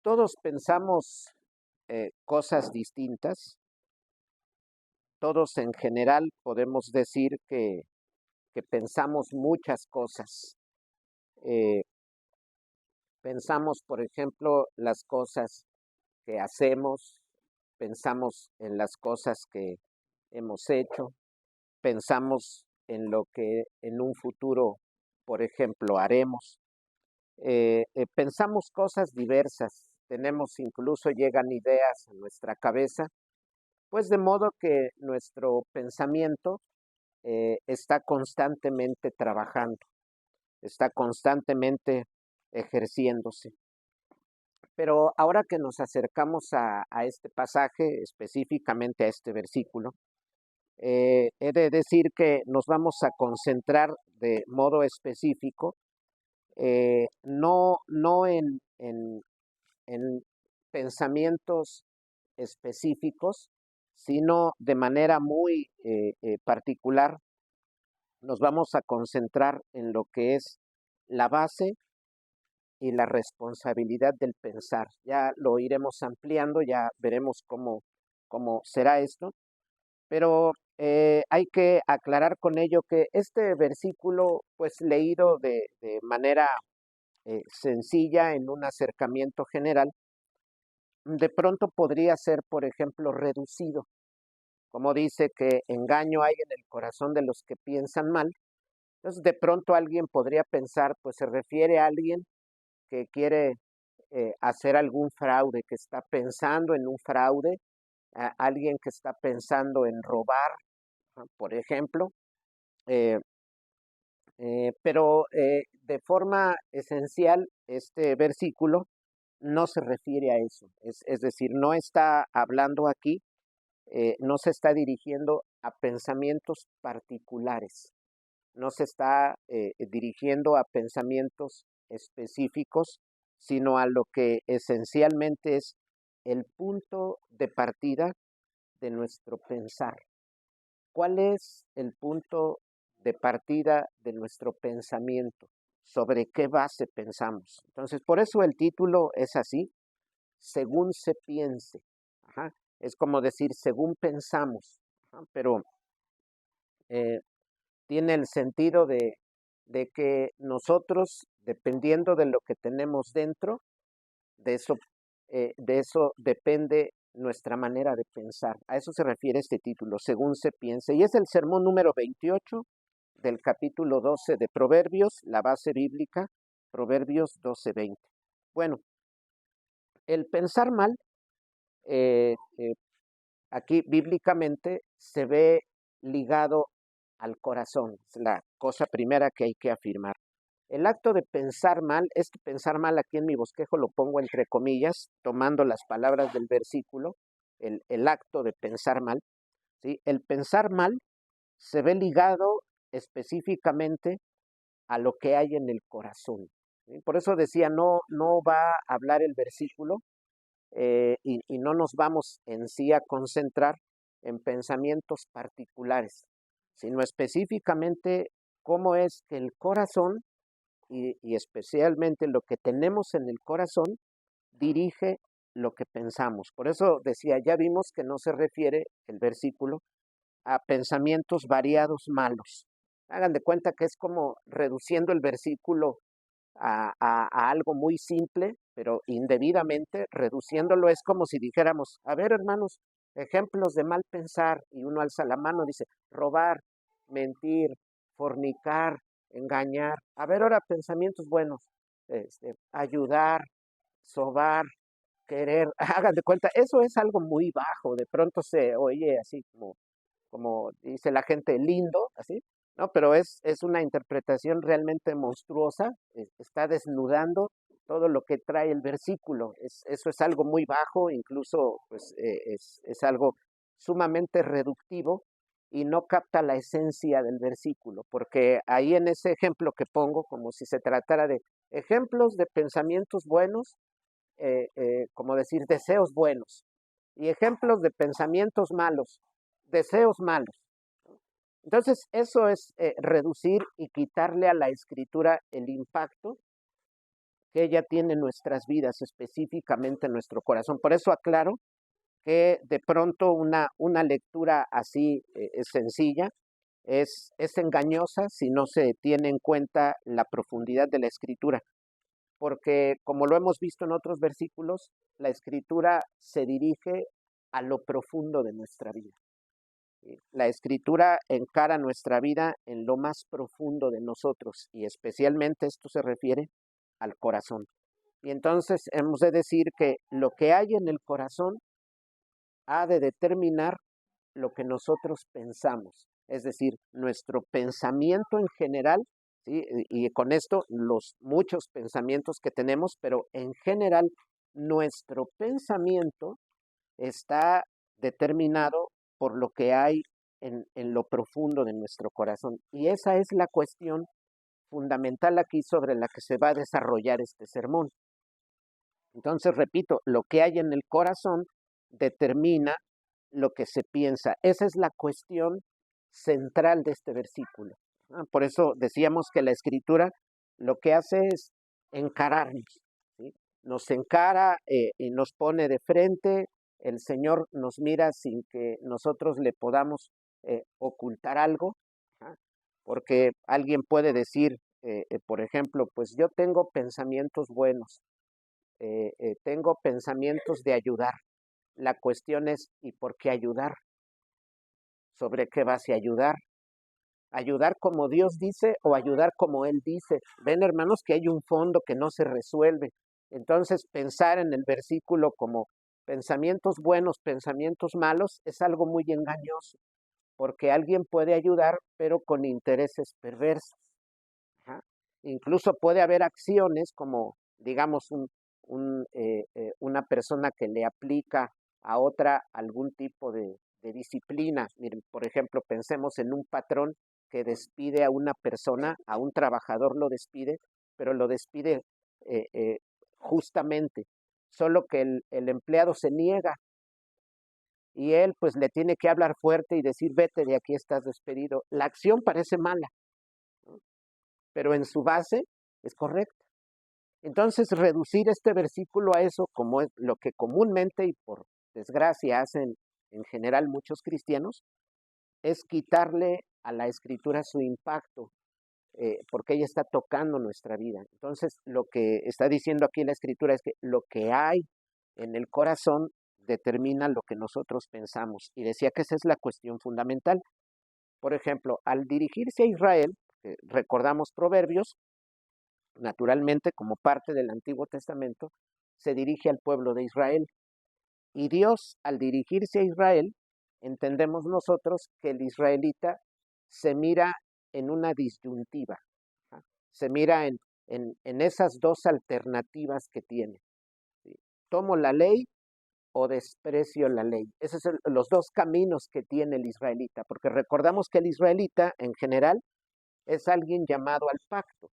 Todos pensamos cosas distintas, todos en general podemos decir que pensamos muchas cosas. Eh, Pensamos, por ejemplo, las cosas que hacemos, pensamos en las cosas que hemos hecho, pensamos en lo que en un futuro, por ejemplo, haremos. Pensamos cosas diversas, tenemos incluso llegan ideas a nuestra cabeza, pues de modo que nuestro pensamiento está constantemente trabajando, está constantemente ejerciéndose. Pero ahora que nos acercamos a este pasaje, específicamente a este versículo, he de decir que nos vamos a concentrar de modo específico, no en pensamientos específicos, sino de manera muy particular nos vamos a concentrar en lo que es la base y la responsabilidad del pensar. Ya lo iremos ampliando, ya veremos cómo será esto, pero hay que aclarar con ello que este versículo, pues leído de manera sencilla en un acercamiento general, de pronto podría ser, por ejemplo, reducido, como dice que engaño hay en el corazón de los que piensan mal. Entonces, de pronto alguien podría pensar, pues se refiere a alguien que quiere hacer algún fraude, que está pensando en un fraude, a alguien que está pensando en robar, ¿no? Por ejemplo, eh, pero de forma esencial, este versículo no se refiere a eso, es decir, no está hablando aquí, no se está dirigiendo a pensamientos particulares, no se está dirigiendo a pensamientos específicos, sino a lo que esencialmente es el punto de partida de nuestro pensar. ¿Cuál es el punto de partida de nuestro pensamiento? ¿Sobre qué base pensamos? Entonces, por eso el título es así, según se piense. Ajá. Es como decir, según pensamos, ajá, pero eh, tiene el sentido de que nosotros, dependiendo de lo que tenemos dentro, de eso, de eso depende nuestra manera de pensar. A eso se refiere este título, según se piense. Y es el sermón número 28 del capítulo 12 de Proverbios, la base bíblica, Proverbios 12:20. Bueno, el pensar mal, eh, eh, aquí bíblicamente se ve ligado al corazón, es la cosa primera que hay que afirmar. El acto de pensar mal, este pensar mal aquí en mi bosquejo lo pongo entre comillas, tomando las palabras del versículo, el acto de pensar mal, ¿sí? El pensar mal se ve ligado específicamente a lo que hay en el corazón, ¿sí? Por eso decía, no va a hablar el versículo y no nos vamos en sí a concentrar en pensamientos particulares, sino específicamente cómo es que el corazón y especialmente lo que tenemos en el corazón dirige lo que pensamos. Por eso decía, ya vimos que no se refiere el versículo a pensamientos variados malos. Hagan de cuenta que es como reduciendo el versículo a algo muy simple, pero indebidamente reduciéndolo es como si dijéramos, a ver hermanos, ejemplos de mal pensar, y uno alza la mano y dice, robar, mentir, fornicar, engañar. A ver ahora pensamientos buenos, ayudar, sobar, querer, hagan de cuenta, eso es algo muy bajo, de pronto se oye así como dice la gente, lindo, así, ¿no? Pero es una interpretación realmente monstruosa, está desnudando todo lo que trae el versículo, eso es algo muy bajo, incluso pues, es algo sumamente reductivo y no capta la esencia del versículo, porque ahí en ese ejemplo que pongo, como si se tratara de ejemplos de pensamientos buenos, como decir, deseos buenos, y ejemplos de pensamientos malos, deseos malos. Entonces, eso es reducir y quitarle a la escritura el impacto que ella tiene en nuestras vidas, específicamente en nuestro corazón. Por eso aclaro que de pronto una lectura así es sencilla, es engañosa si no se tiene en cuenta la profundidad de la escritura, porque como lo hemos visto en otros versículos, la escritura se dirige a lo profundo de nuestra vida. La escritura encara nuestra vida en lo más profundo de nosotros y especialmente esto se refiere al corazón. Y entonces hemos de decir que lo que hay en el corazón ha de determinar lo que nosotros pensamos, es decir, nuestro pensamiento en general, ¿sí? Y con esto los muchos pensamientos que tenemos, pero en general nuestro pensamiento está determinado por lo que hay en lo profundo de nuestro corazón. Y esa es la cuestión fundamental aquí sobre la que se va a desarrollar este sermón. Entonces, repito, lo que hay en el corazón determina lo que se piensa. Esa es la cuestión central de este versículo. Por eso decíamos que la escritura lo que hace es encararnos, ¿sí? Nos encara y nos pone de frente. El Señor nos mira sin que nosotros le podamos ocultar algo, ¿ah? Porque alguien puede decir, por ejemplo, pues yo tengo pensamientos buenos, tengo pensamientos de ayudar. La cuestión es, ¿y por qué ayudar? ¿Sobre qué vas a ayudar? ¿Ayudar como Dios dice o ayudar como Él dice? Ven, hermanos, que hay un fondo que no se resuelve. Entonces, pensar en el versículo como pensamientos buenos, pensamientos malos, es algo muy engañoso, porque alguien puede ayudar, pero con intereses perversos. Ajá. Incluso puede haber acciones como, digamos, una persona que le aplica a otra algún tipo de disciplina. Miren, por ejemplo, pensemos en un patrón que despide a una persona, a un trabajador lo despide, pero lo despide eh, eh, justamente, solo que el empleado se niega y él pues le tiene que hablar fuerte y decir, vete de aquí, estás despedido. La acción parece mala, ¿no? Pero en su base es correcta. Entonces, reducir este versículo a eso, como es lo que comúnmente y por desgracia hacen en general muchos cristianos, es quitarle a la escritura su impacto, porque ella está tocando nuestra vida. Entonces, lo que está diciendo aquí la escritura es que lo que hay en el corazón determina lo que nosotros pensamos. Y decía que esa es la cuestión fundamental. Por ejemplo, al dirigirse a Israel, recordamos Proverbios, naturalmente como parte del Antiguo Testamento, se dirige al pueblo de Israel. Y Dios, al dirigirse a Israel, entendemos nosotros que el israelita se mira en una disyuntiva, ¿ah? Se mira en esas dos alternativas que tiene. ¿Sí? ¿Tomo la ley o desprecio la ley? Esos son los dos caminos que tiene el israelita, porque recordamos que el israelita en general es alguien llamado al pacto.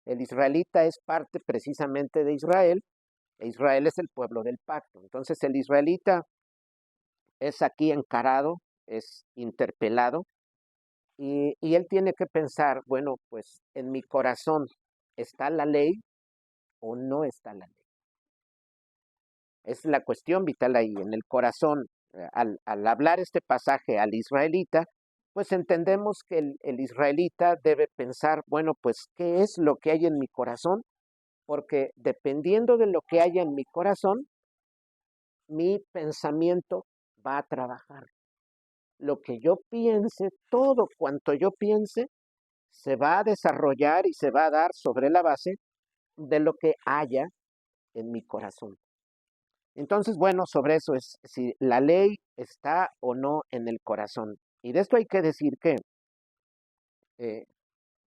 El israelita es parte precisamente de Israel, e Israel es el pueblo del pacto. Entonces el israelita es aquí encarado, es interpelado, y él tiene que pensar, bueno, pues en mi corazón está la ley o no está la ley. Es la cuestión vital ahí, en el corazón. Al hablar este pasaje al israelita, pues entendemos que el israelita debe pensar, bueno, pues, ¿qué es lo que hay en mi corazón? Porque dependiendo de lo que haya en mi corazón, mi pensamiento va a trabajar. Lo que yo piense, todo cuanto yo piense, se va a desarrollar y se va a dar sobre la base de lo que haya en mi corazón. Entonces, bueno, sobre eso es si la ley está o no en el corazón. Y de esto hay que decir que eh,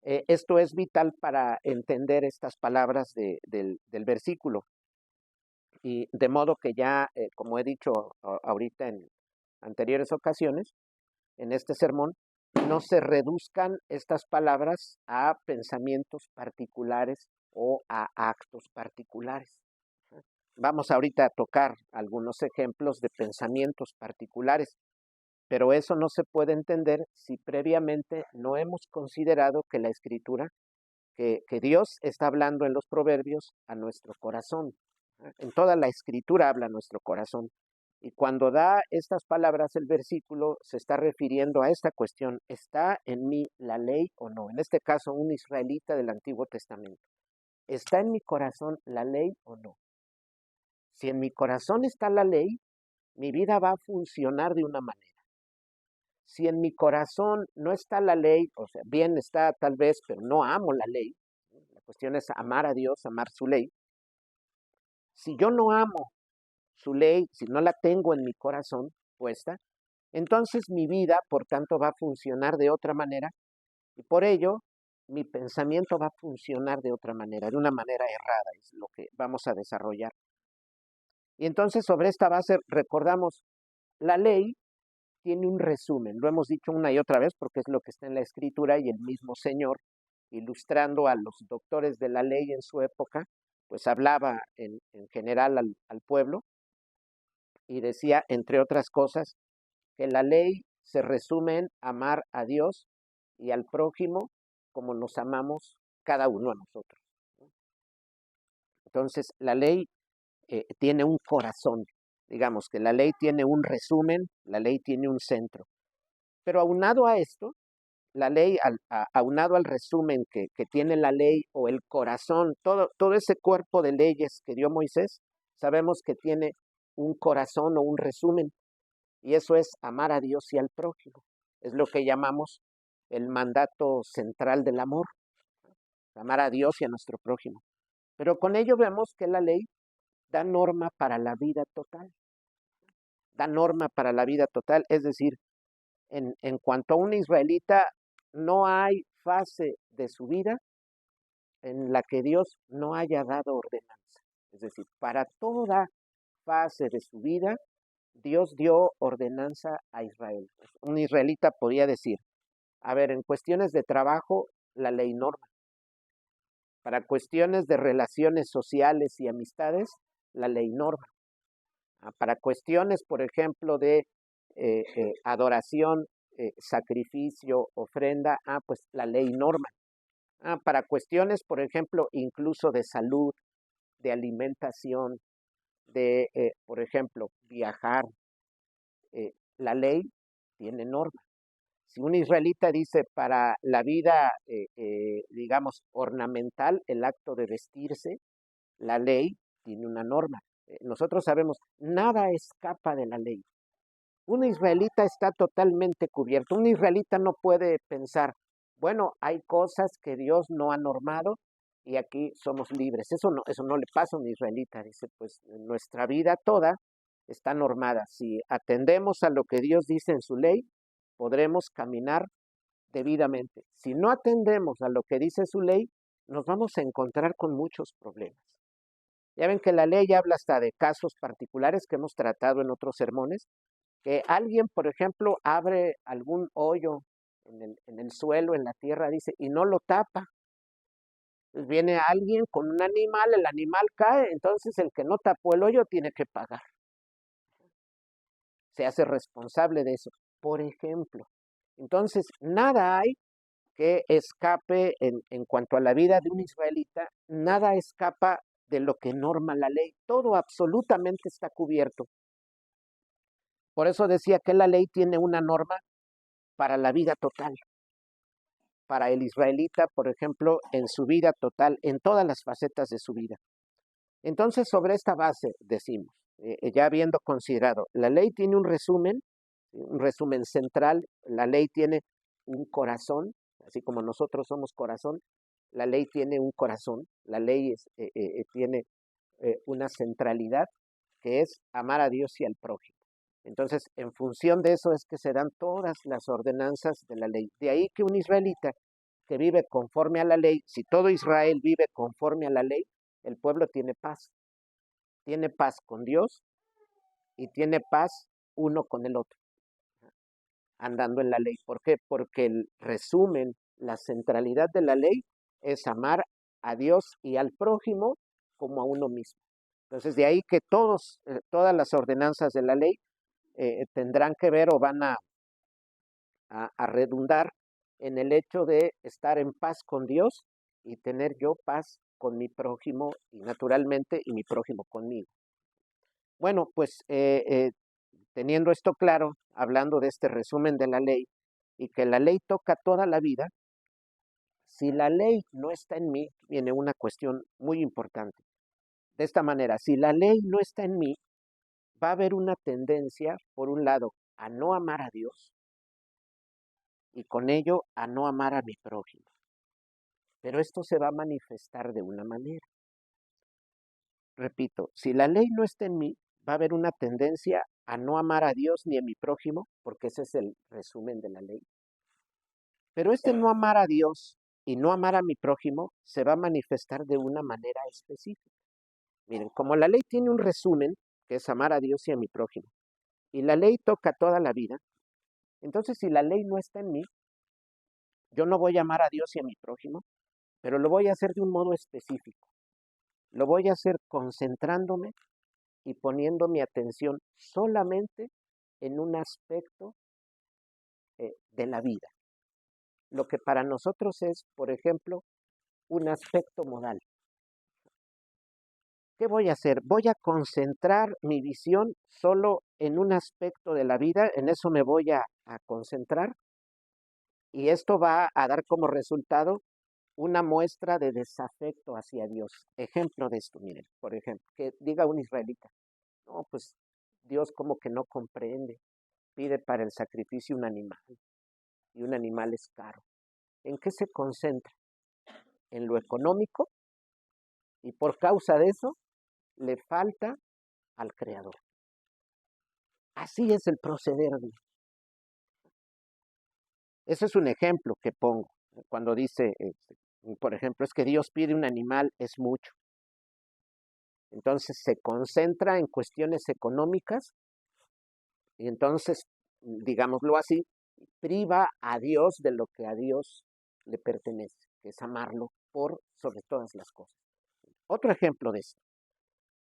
esto es vital para entender estas palabras del versículo. Y de modo que ya, como he dicho ahorita en anteriores ocasiones, en este sermón, no se reduzcan estas palabras a pensamientos particulares o a actos particulares. Vamos ahorita a tocar algunos ejemplos de pensamientos particulares, pero eso no se puede entender si previamente no hemos considerado que la escritura, que Dios está hablando en los proverbios a nuestro corazón. En toda la escritura habla a nuestro corazón. Y cuando da estas palabras el versículo, se está refiriendo a esta cuestión: ¿está en mí la ley o no? En este caso, un israelita del Antiguo Testamento. ¿Está en mi corazón la ley o no? Si en mi corazón está la ley, mi vida va a funcionar de una manera. Si en mi corazón no está la ley, o sea, bien está tal vez, pero no amo la ley, la cuestión es amar a Dios, amar su ley. Si yo no amo su ley, si no la tengo en mi corazón puesta, entonces mi vida, por tanto, va a funcionar de otra manera, y por ello mi pensamiento va a funcionar de otra manera, de una manera errada, es lo que vamos a desarrollar. Y entonces, sobre esta base, recordamos, la ley tiene un resumen, lo hemos dicho una y otra vez porque es lo que está en la escritura, y el mismo Señor, ilustrando a los doctores de la ley en su época, pues hablaba en general al pueblo, y decía, entre otras cosas, que la ley se resume en amar a Dios y al prójimo como nos amamos cada uno a nosotros. Entonces, la ley tiene un corazón, digamos que la ley tiene un resumen, la ley tiene un centro. Pero aunado a esto, la ley, aunado al resumen que tiene la ley, o el corazón, todo ese cuerpo de leyes que dio Moisés, sabemos que tiene un corazón o un resumen, y eso es amar a Dios y al prójimo. Es lo que llamamos el mandato central del amor, amar a Dios y a nuestro prójimo. Pero con ello vemos que la ley da norma para la vida total, da norma para la vida total, es decir, en cuanto a un israelita, no hay fase de su vida en la que Dios no haya dado ordenanza. Es decir, para toda fase de su vida, Dios dio ordenanza a Israel. Un israelita podía decir, a ver, en cuestiones de trabajo, la ley norma. Para cuestiones de relaciones sociales y amistades, la ley norma. Para cuestiones, por ejemplo, de adoración, sacrificio, ofrenda, pues la ley norma. Para cuestiones, por ejemplo, incluso de salud, de alimentación, de, por ejemplo, viajar, la ley tiene norma. Si un israelita dice para la vida, digamos, ornamental, el acto de vestirse, la ley tiene una norma. Nosotros sabemos, nada escapa de la ley. Un israelita está totalmente cubierto. Un israelita no puede pensar, bueno, hay cosas que Dios no ha normado y aquí somos libres. Eso no le pasa a un israelita. Dice, pues nuestra vida toda está normada. Si atendemos a lo que Dios dice en su ley, podremos caminar debidamente. Si no atendemos a lo que dice su ley, nos vamos a encontrar con muchos problemas. Ya ven que la ley habla hasta de casos particulares que hemos tratado en otros sermones, que alguien, por ejemplo, abre algún hoyo en el suelo, en la tierra, dice, y no lo tapa. Pues viene alguien con un animal, el animal cae, entonces el que no tapó el hoyo tiene que pagar. Se hace responsable de eso, por ejemplo. Entonces, nada hay que escape en cuanto a la vida de un israelita, nada escapa de lo que norma la ley. Todo absolutamente está cubierto. Por eso decía que la ley tiene una norma para la vida total. Para el israelita, por ejemplo, en su vida total, en todas las facetas de su vida. Entonces, sobre esta base, decimos, ya habiendo considerado, la ley tiene un resumen central, la ley tiene un corazón, así como nosotros somos corazón, la ley tiene un corazón, la ley tiene una centralidad, que es amar a Dios y al prójimo. Entonces, en función de eso es que se dan todas las ordenanzas de la ley. De ahí que un israelita que vive conforme a la ley, si todo Israel vive conforme a la ley, el pueblo tiene paz. Tiene paz con Dios y tiene paz uno con el otro, andando en la ley. ¿Por qué? Porque el resumen, la centralidad de la ley es amar a Dios y al prójimo como a uno mismo. Entonces, de ahí que todas las ordenanzas de la ley tendrán que ver o van a redundar en el hecho de estar en paz con Dios y tener yo paz con mi prójimo y naturalmente y mi prójimo conmigo. Bueno, pues teniendo esto claro, hablando de este resumen de la ley y que la ley toca toda la vida, si la ley no está en mí, viene una cuestión muy importante. De esta manera, si la ley no está en mí, va a haber una tendencia, por un lado, a no amar a Dios y con ello a no amar a mi prójimo. Pero esto se va a manifestar de una manera. Repito, si la ley no está en mí, va a haber una tendencia a no amar a Dios ni a mi prójimo, porque ese es el resumen de la ley. Pero este no amar a Dios y no amar a mi prójimo se va a manifestar de una manera específica. Miren, como la ley tiene un resumen, que es amar a Dios y a mi prójimo, y la ley toca toda la vida, entonces si la ley no está en mí, yo no voy a amar a Dios y a mi prójimo, pero lo voy a hacer de un modo específico. Lo voy a hacer concentrándome y poniendo mi atención solamente en un aspecto de la vida. Lo que para nosotros es, por ejemplo, un aspecto modal. ¿Qué voy a hacer? Voy a concentrar mi visión solo en un aspecto de la vida, en eso me voy a concentrar y esto va a dar como resultado una muestra de desafecto hacia Dios. Ejemplo de esto, miren, por ejemplo, que diga un israelita, no, pues Dios como que no comprende, pide para el sacrificio un animal y un animal es caro. ¿En qué se concentra? En lo económico y por causa de eso le falta al Creador. Así es el proceder. Ese es un ejemplo que pongo. Cuando dice, por ejemplo, es que Dios pide un animal, es mucho. Entonces se concentra en cuestiones económicas y entonces, digámoslo así, priva a Dios de lo que a Dios le pertenece, que es amarlo por sobre todas las cosas. Otro ejemplo de esto,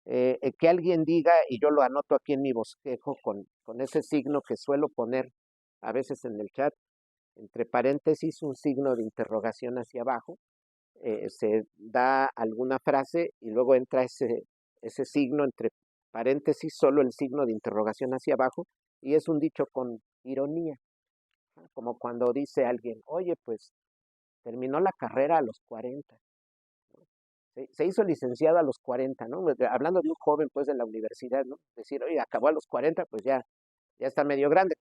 que alguien diga, y yo lo anoto aquí en mi bosquejo con ese signo que suelo poner a veces en el chat, entre paréntesis un signo de interrogación hacia abajo, se da alguna frase y luego entra ese signo entre paréntesis, solo el signo de interrogación hacia abajo, y es un dicho con ironía, ¿no? Como cuando dice alguien, oye, pues terminó la carrera a los 40, ¿no? Se hizo licenciado a los 40, ¿no? Hablando de un joven, pues, de la universidad, ¿no? Decir, oye, acabó a los 40, pues ya está medio grande.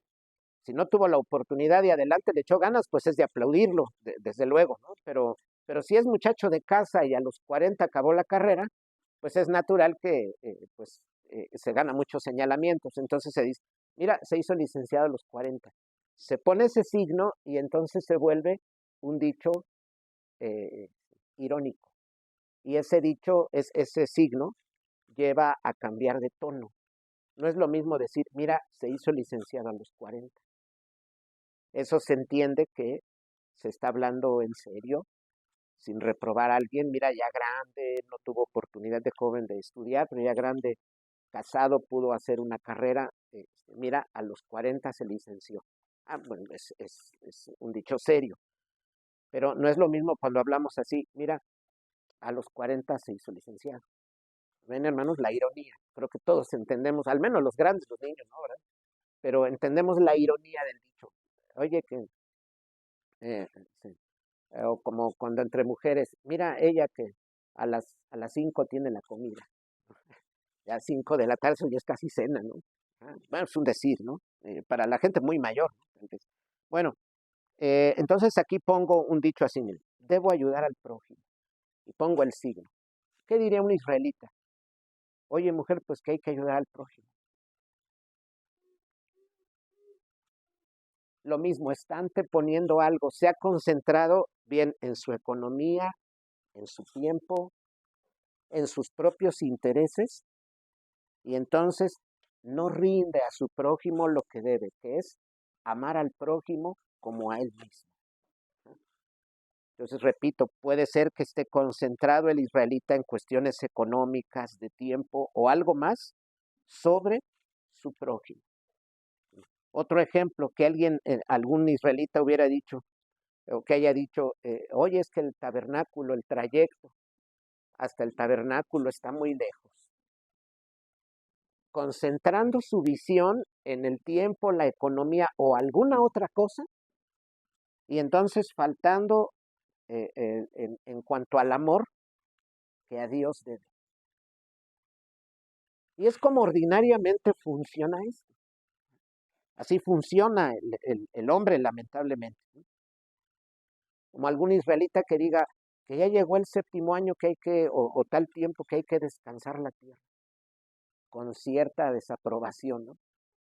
Si no tuvo la oportunidad y adelante le echó ganas, pues es de aplaudirlo, desde luego, ¿no? Pero si es muchacho de casa y a los 40 acabó la carrera, pues es natural que se gana muchos señalamientos. Entonces se dice, mira, se hizo licenciado a los 40. Se pone ese signo y entonces se vuelve un dicho eh, irónico. Y ese dicho, ese signo, lleva a cambiar de tono. No es lo mismo decir, mira, se hizo licenciado a los 40. Eso se entiende que se está hablando en serio, sin reprobar a alguien, mira, ya grande, no tuvo oportunidad de joven de estudiar, pero ya grande, casado, pudo hacer una carrera, mira, a los 40 se licenció. Ah, bueno, es un dicho serio, pero no es lo mismo cuando hablamos así, mira, a los 40 se hizo licenciado. Ven, hermanos, la ironía. Creo que todos entendemos, al menos los grandes, los niños, ¿no? ¿Verdad? Pero entendemos la ironía del dicho. Oye, que eh, sí, o como cuando entre mujeres, mira ella que a las 5 tiene la comida, ya 5 de la tarde, eso ya es casi cena, ¿no? Bueno, es un decir, ¿no? Para la gente muy mayor, ¿no? Entonces, bueno, entonces aquí pongo un dicho así, miren, debo ayudar al prójimo, y pongo el signo. ¿Qué diría un israelita? Oye, mujer, pues que hay que ayudar al prójimo. Lo mismo, está anteponiendo algo, se ha concentrado bien en su economía, en su tiempo, en sus propios intereses, y entonces no rinde a su prójimo lo que debe, que es amar al prójimo como a él mismo. Entonces, repito, puede ser que esté concentrado el israelita en cuestiones económicas, de tiempo o algo más sobre su prójimo. Otro ejemplo, que algún israelita hubiera dicho, o que haya dicho, oye, es que el tabernáculo, el trayecto hasta el tabernáculo está muy lejos. Concentrando su visión en el tiempo, la economía o alguna otra cosa, y entonces faltando en cuanto al amor que a Dios debe. Y es como ordinariamente funciona esto. Así funciona el hombre, lamentablemente. Como algún israelita que diga que ya llegó el séptimo año que hay que, o tal tiempo que hay que descansar la tierra, con cierta desaprobación, ¿no?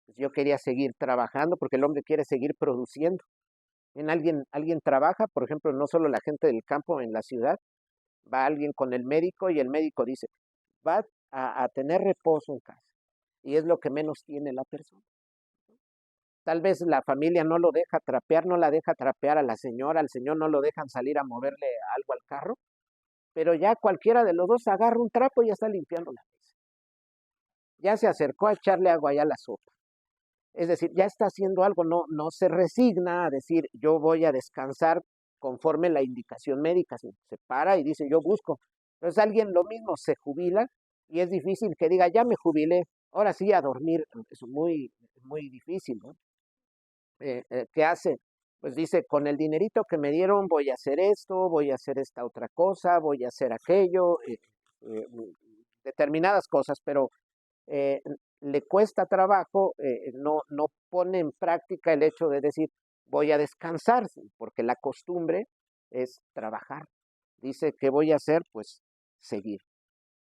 Pues yo quería seguir trabajando porque el hombre quiere seguir produciendo. En alguien trabaja, por ejemplo, no solo la gente del campo en la ciudad, va alguien con el médico y el médico dice, va a tener reposo en casa. Y es lo que menos tiene la persona. Tal vez la familia no lo deja trapear, no la deja trapear a la señora, al señor no lo dejan salir a moverle algo al carro, pero ya cualquiera de los dos agarra un trapo y ya está limpiando la mesa. Ya se acercó a echarle agua allá a la sopa. Es decir, ya está haciendo algo, no se resigna a decir yo voy a descansar conforme la indicación médica, se para y dice yo busco. Entonces alguien lo mismo se jubila y es difícil que diga ya me jubilé, ahora sí a dormir, es muy difícil, ¿no? ¿Qué hace? Pues dice, con el dinerito que me dieron voy a hacer esto, voy a hacer esta otra cosa, voy a hacer aquello, eh, determinadas cosas, pero eh, le cuesta trabajo, no pone en práctica el hecho de decir, voy a descansar, porque la costumbre es trabajar. Dice, ¿qué voy a hacer? Pues seguir.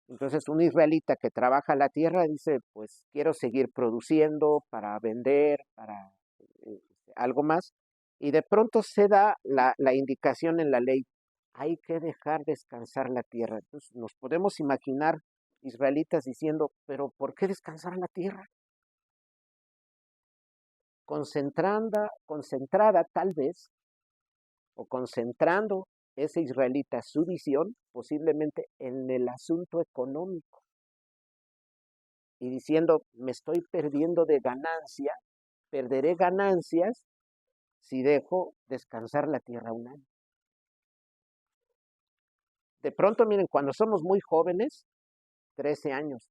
Entonces, un israelita que trabaja la tierra dice, pues quiero seguir produciendo para vender, para eh, algo más, y de pronto se da la indicación en la ley, hay que dejar descansar la tierra. Entonces, nos podemos imaginar israelitas diciendo, pero ¿por qué descansar la tierra? Concentrada tal vez, o concentrando ese israelita su visión posiblemente en el asunto económico y diciendo, me estoy perdiendo de ganancia, perderé ganancias si dejo descansar la tierra un año. De pronto, miren, cuando somos muy jóvenes, 13 años,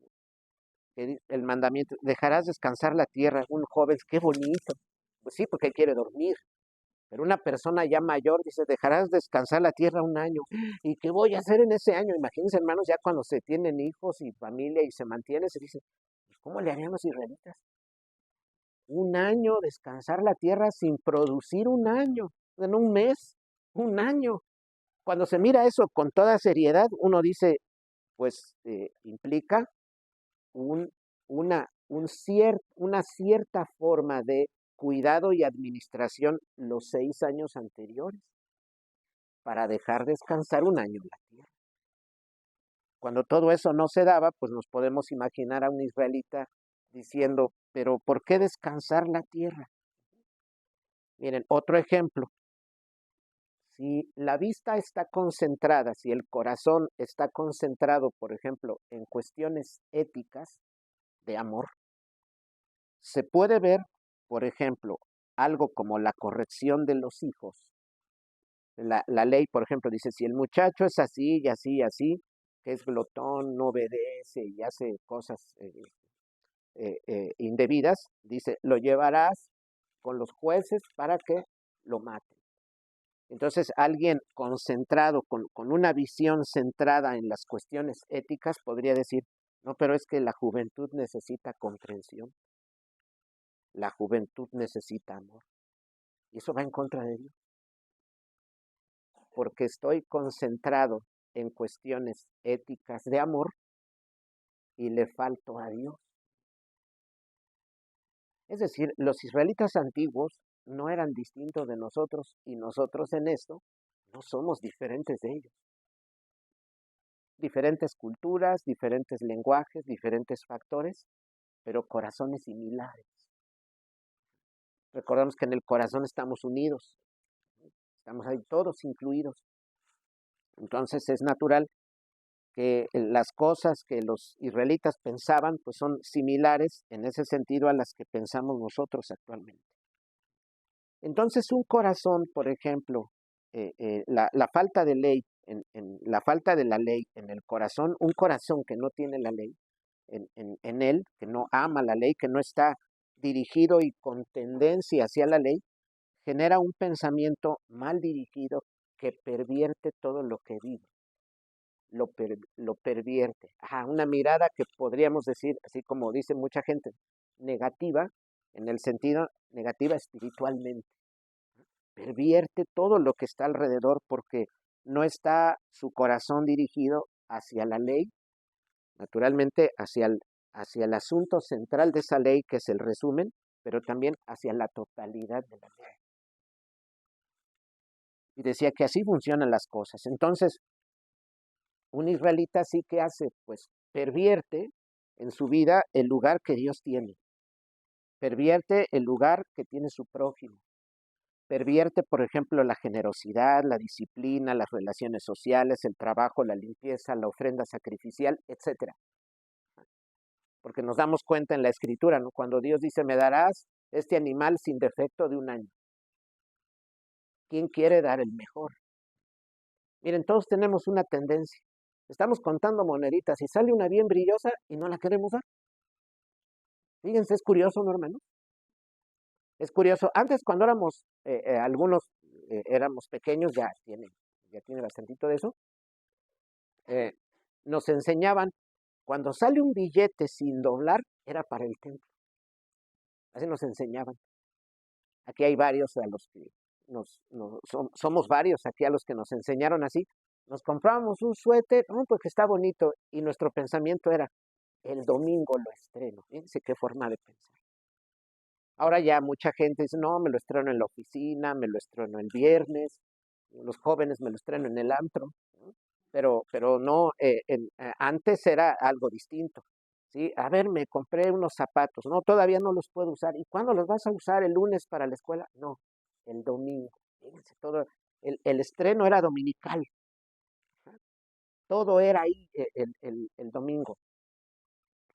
el mandamiento, dejarás descansar la tierra, un joven, qué bonito. Pues sí, porque quiere dormir. Pero una persona ya mayor dice, dejarás descansar la tierra un año. ¿Y qué voy a hacer en ese año? Imagínense, hermanos, ya cuando se tienen hijos y familia y se mantiene, se dice, ¿cómo le harían los israelitas? Un año, descansar la tierra sin producir un año, en un mes, un año. Cuando se mira eso con toda seriedad, uno dice, pues implica un, una cierta forma de cuidado y administración los 6 años anteriores para dejar descansar un año la tierra. Cuando todo eso no se daba, pues nos podemos imaginar a un israelita diciendo, pero ¿por qué descansar la tierra? Miren, otro ejemplo. Si la vista está concentrada, si el corazón está concentrado, por ejemplo, en cuestiones éticas de amor, se puede ver, por ejemplo, algo como la corrección de los hijos. La ley, por ejemplo, dice, si el muchacho es así y así y así, que es glotón, no obedece y hace cosas indebidas, dice, lo llevarás con los jueces para que lo maten. Entonces, alguien concentrado, con una visión centrada en las cuestiones éticas, podría decir, no, pero es que la juventud necesita comprensión, la juventud necesita amor. Y eso va en contra de Dios, porque estoy concentrado en cuestiones éticas de amor y le falto a Dios. Es decir, los israelitas antiguos no eran distintos de nosotros y nosotros en esto no somos diferentes de ellos. Diferentes culturas, diferentes lenguajes, diferentes factores, pero corazones similares. Recordamos que en el corazón estamos unidos, estamos ahí todos incluidos. Entonces es natural que las cosas que los israelitas pensaban pues son similares en ese sentido a las que pensamos nosotros actualmente. Entonces un corazón, por ejemplo, la falta de ley, la falta de la ley en el corazón, un corazón que no tiene la ley en él, que no ama la ley, que no está dirigido y con tendencia hacia la ley, genera un pensamiento mal dirigido que pervierte todo lo que vive, lo pervierte. Ajá, una mirada que podríamos decir, así como dice mucha gente, negativa, en el sentido negativa espiritualmente. Pervierte todo lo que está alrededor porque no está su corazón dirigido hacia la ley, naturalmente hacia el asunto central de esa ley, que es el resumen, pero también hacia la totalidad de la ley. Y decía que así funcionan las cosas. Entonces, un israelita sí que hace, pues pervierte en su vida el lugar que Dios tiene, pervierte el lugar que tiene su prójimo, pervierte, por ejemplo, la generosidad, la disciplina, las relaciones sociales, el trabajo, la limpieza, la ofrenda sacrificial, etcétera. Porque nos damos cuenta en la escritura, ¿no? Cuando Dios dice, me darás este animal sin defecto de un año. ¿Quién quiere dar el mejor? Miren, todos tenemos una tendencia. Estamos contando moneditas y sale una bien brillosa y no la queremos dar. Fíjense, es curioso, ¿no, hermano? Es curioso. Antes, cuando éramos, algunos éramos pequeños, ya tiene bastantito de eso, eh, nos enseñaban, cuando sale un billete sin doblar, era para el templo. Así nos enseñaban. Aquí hay varios a los que somos varios aquí a los que nos enseñaron así. Nos comprábamos un suéter, porque está bonito, y nuestro pensamiento era, el domingo lo estreno. Fíjense qué forma de pensar. Ahora ya mucha gente dice, no, me lo estreno en la oficina, me lo estreno el viernes, los jóvenes me lo estreno en el antro, ¿no? Pero no, antes era algo distinto, ¿sí? A ver, me compré unos zapatos, no, todavía no los puedo usar. ¿Y cuándo los vas a usar? ¿El lunes para la escuela? No, el domingo. Fíjense, el estreno era dominical, ¿no? Todo era ahí el domingo.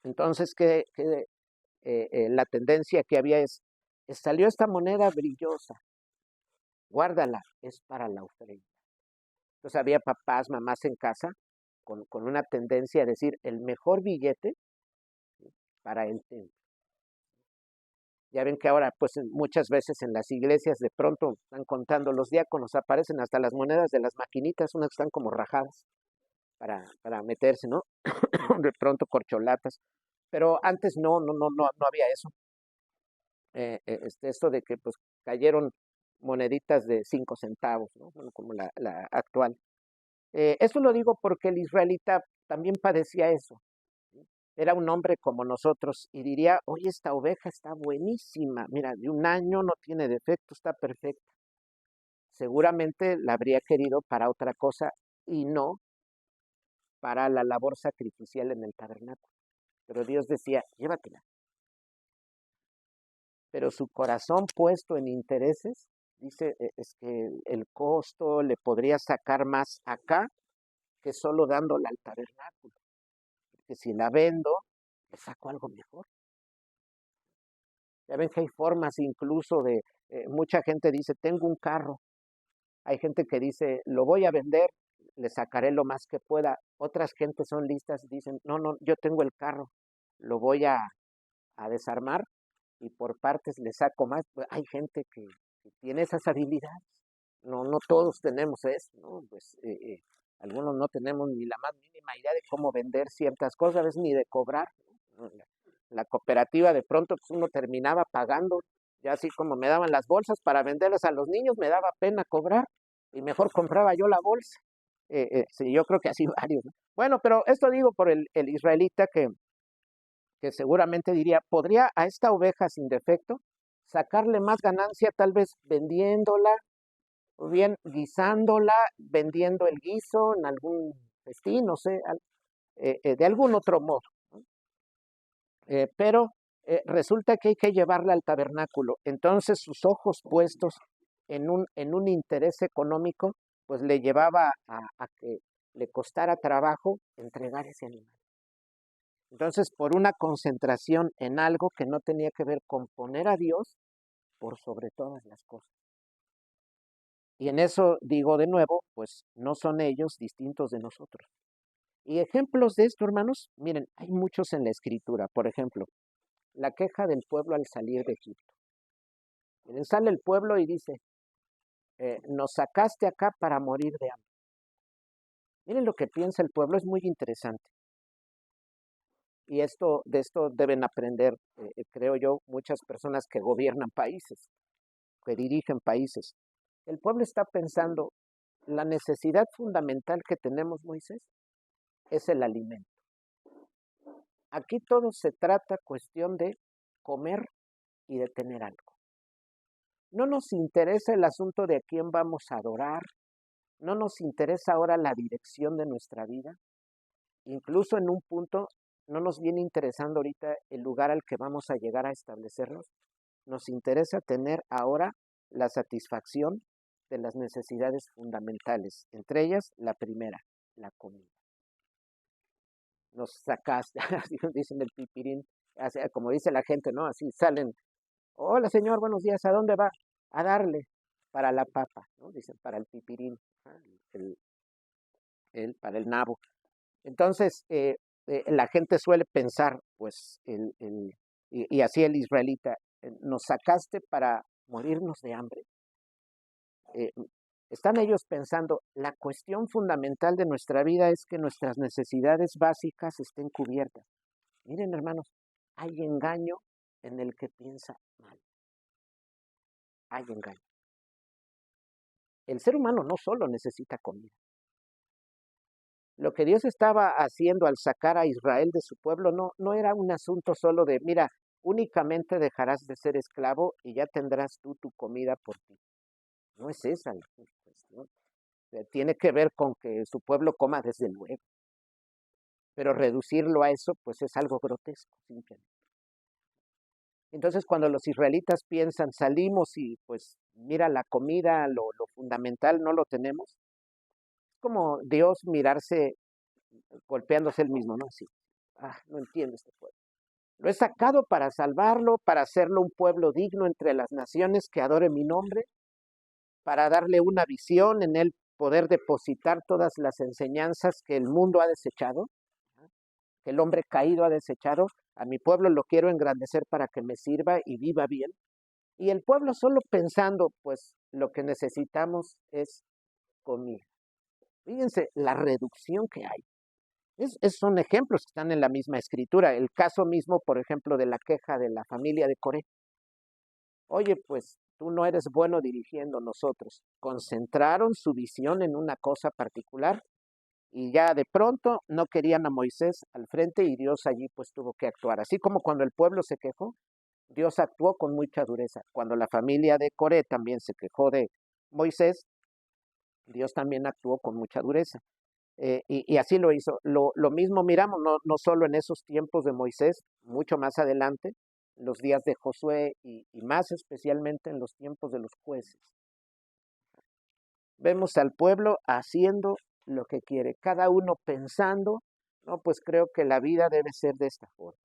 Entonces, la tendencia que había salió esta moneda brillosa, guárdala, es para la ofrenda. Entonces había papás, mamás en casa con una tendencia a decir el mejor billete, ¿sí?, para el templo. Ya ven que ahora, pues muchas veces en las iglesias de pronto están contando los diáconos, aparecen hasta las monedas de las maquinitas, unas que están como rajadas para meterse, ¿no? De pronto corcholatas. Pero antes no había eso. Esto de que pues cayeron moneditas de 5 centavos, ¿no? Bueno, como la actual. Eso lo digo porque el israelita también padecía eso, ¿sí? Era un hombre como nosotros y diría, oye, esta oveja está buenísima, mira, de un año, no tiene defecto, está perfecta. Seguramente la habría querido para otra cosa y no para la labor sacrificial en el tabernáculo. Pero Dios decía, llévatela. Pero su corazón puesto en intereses, dice, es que el costo le podría sacar más acá que solo dándola al tabernáculo. Porque si la vendo, le saco algo mejor. Ya ven que hay formas incluso de, mucha gente dice, tengo un carro. Hay gente que dice, lo voy a vender, le sacaré lo más que pueda. Otras gentes son listas y dicen, no, yo tengo el carro, lo voy a desarmar y por partes le saco más. Pues hay gente que tiene esas habilidades. No todos tenemos eso, ¿no? Pues algunos no tenemos ni la más mínima idea de cómo vender ciertas cosas, a veces ni de cobrar, ¿no? La cooperativa de pronto pues uno terminaba pagando, ya así como me daban las bolsas para venderlas a los niños, me daba pena cobrar y mejor compraba yo la bolsa. Sí, yo creo que así varios, ¿no? Bueno, pero esto digo por el israelita que seguramente diría, ¿podría a esta oveja sin defecto sacarle más ganancia tal vez vendiéndola, o bien guisándola, vendiendo el guiso en algún festín, no sé, de algún otro modo, ¿no? Pero resulta que hay que llevarla al tabernáculo. Entonces sus ojos puestos en un interés económico, pues le llevaba a que le costara trabajo entregar ese animal. Entonces, por una concentración en algo que no tenía que ver con poner a Dios por sobre todas las cosas. Y en eso digo de nuevo, pues no son ellos distintos de nosotros. Y ejemplos de esto, hermanos, miren, hay muchos en la Escritura. Por ejemplo, la queja del pueblo al salir de Egipto. Miren, sale el pueblo y dice, nos sacaste acá para morir de hambre. Miren lo que piensa el pueblo, es muy interesante. Y de esto deben aprender, creo yo, muchas personas que gobiernan países, que dirigen países. El pueblo está pensando, la necesidad fundamental que tenemos, Moisés, es el alimento. Aquí todo se trata cuestión de comer y de tener algo. No nos interesa el asunto de a quién vamos a adorar, no nos interesa ahora la dirección de nuestra vida, incluso en un punto no nos viene interesando ahorita el lugar al que vamos a llegar a establecernos, nos interesa tener ahora la satisfacción de las necesidades fundamentales, entre ellas la primera, la comida. Nos sacaste, dicen el pipirín, como dice la gente, ¿no? Así salen, hola señor, buenos días, ¿a dónde va? A darle para la papa, ¿no? Dicen, para el pipirín, el, para el nabo. Entonces, la gente suele pensar, pues, y así el israelita, nos sacaste para morirnos de hambre. Eh, Están ellos pensando, la cuestión fundamental de nuestra vida es que nuestras necesidades básicas estén cubiertas. Miren, hermanos, hay engaño en el que piensa mal. Hay engaño. El ser humano no solo necesita comida. Lo que Dios estaba haciendo al sacar a Israel de su pueblo no era un asunto solo de, mira, únicamente dejarás de ser esclavo y ya tendrás tú tu comida por ti. No es esa la cuestión. Tiene que ver con que su pueblo coma desde luego. Pero reducirlo a eso, pues es algo grotesco, simplemente. Entonces, cuando los israelitas piensan, salimos y pues mira la comida, lo fundamental no lo tenemos, es como Dios mirarse golpeándose él mismo, ¿no? Así, no entiendo este pueblo. Lo he sacado para salvarlo, para hacerlo un pueblo digno entre las naciones que adore mi nombre, para darle una visión en él, poder depositar todas las enseñanzas que el mundo ha desechado, que el hombre caído ha desechado. A mi pueblo lo quiero engrandecer para que me sirva y viva bien. Y el pueblo solo pensando, pues lo que necesitamos es comida. Fíjense la reducción que hay. Son ejemplos que están en la misma escritura. El caso mismo, por ejemplo, de la queja de la familia de Coré. Oye, pues tú no eres bueno dirigiendo nosotros. Concentraron su visión en una cosa particular y ya de pronto no querían a Moisés al frente y Dios allí pues tuvo que actuar. Así como cuando el pueblo se quejó, Dios actuó con mucha dureza. Cuando la familia de Coré también se quejó de Moisés, Dios también actuó con mucha dureza. Y así lo hizo. Lo mismo miramos, no solo en esos tiempos de Moisés, mucho más adelante, en los días de Josué y más especialmente en los tiempos de los jueces. Vemos al pueblo haciendo lo que quiere, cada uno pensando, no, pues creo que la vida debe ser de esta forma.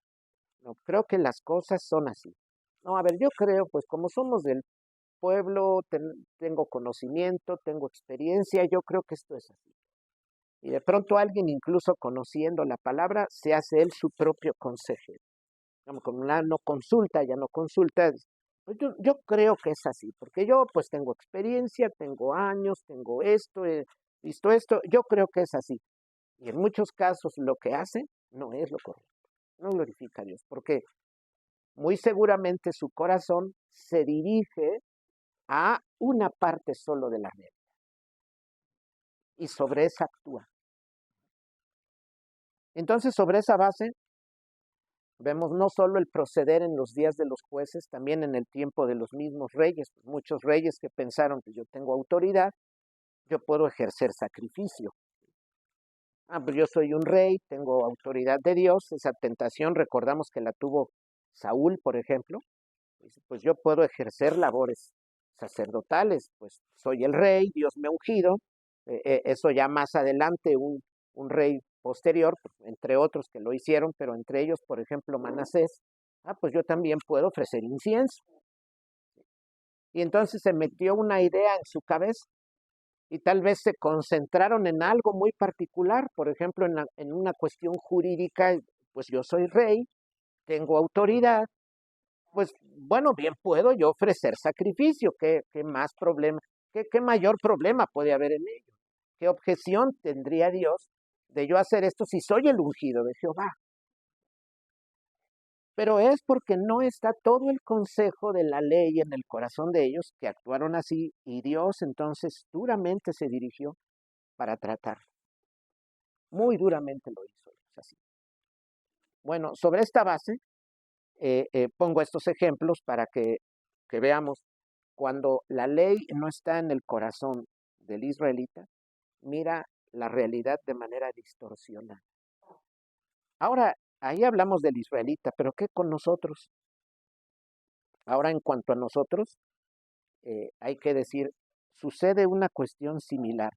No, creo que las cosas son así. No, a ver, yo creo, pues como somos del pueblo, tengo conocimiento, tengo experiencia, yo creo que esto es así. Y de pronto alguien, incluso conociendo la palabra, se hace él su propio consejero. Como no consulta, ya no consulta. Pues yo creo que es así, porque yo pues tengo experiencia, tengo años, tengo esto, he visto esto, yo creo que es así. Y en muchos casos lo que hace no es lo correcto, no glorifica a Dios, porque muy seguramente su corazón se dirige a una parte solo de la realidad y sobre esa actúa. Entonces, sobre esa base, vemos no solo el proceder en los días de los jueces, también en el tiempo de los mismos reyes, pues muchos reyes que pensaron que yo tengo autoridad, yo puedo ejercer sacrificio. Pues yo soy un rey, tengo autoridad de Dios, esa tentación recordamos que la tuvo Saúl, por ejemplo, pues yo puedo ejercer labores sacerdotales, pues soy el rey, Dios me ha ungido, eso ya más adelante un rey posterior, entre otros que lo hicieron, pero entre ellos, por ejemplo, Manasés, pues yo también puedo ofrecer incienso. Y entonces se metió una idea en su cabeza, y tal vez se concentraron en algo muy particular, por ejemplo, en una cuestión jurídica, pues yo soy rey, tengo autoridad, pues bueno, bien puedo yo ofrecer sacrificio, ¿qué más problema, qué mayor problema puede haber en ello? ¿Qué objeción tendría Dios de yo hacer esto si soy el ungido de Jehová? Pero es porque no está todo el consejo de la ley en el corazón de ellos que actuaron así y Dios entonces duramente se dirigió para tratar. Muy duramente lo hizo. Es así. Bueno, sobre esta base pongo estos ejemplos para que veamos cuando la ley no está en el corazón del israelita, mira la realidad de manera distorsionada. Ahora, ahí hablamos del israelita, pero ¿qué con nosotros? Ahora, en cuanto a nosotros, hay que decir, sucede una cuestión similar.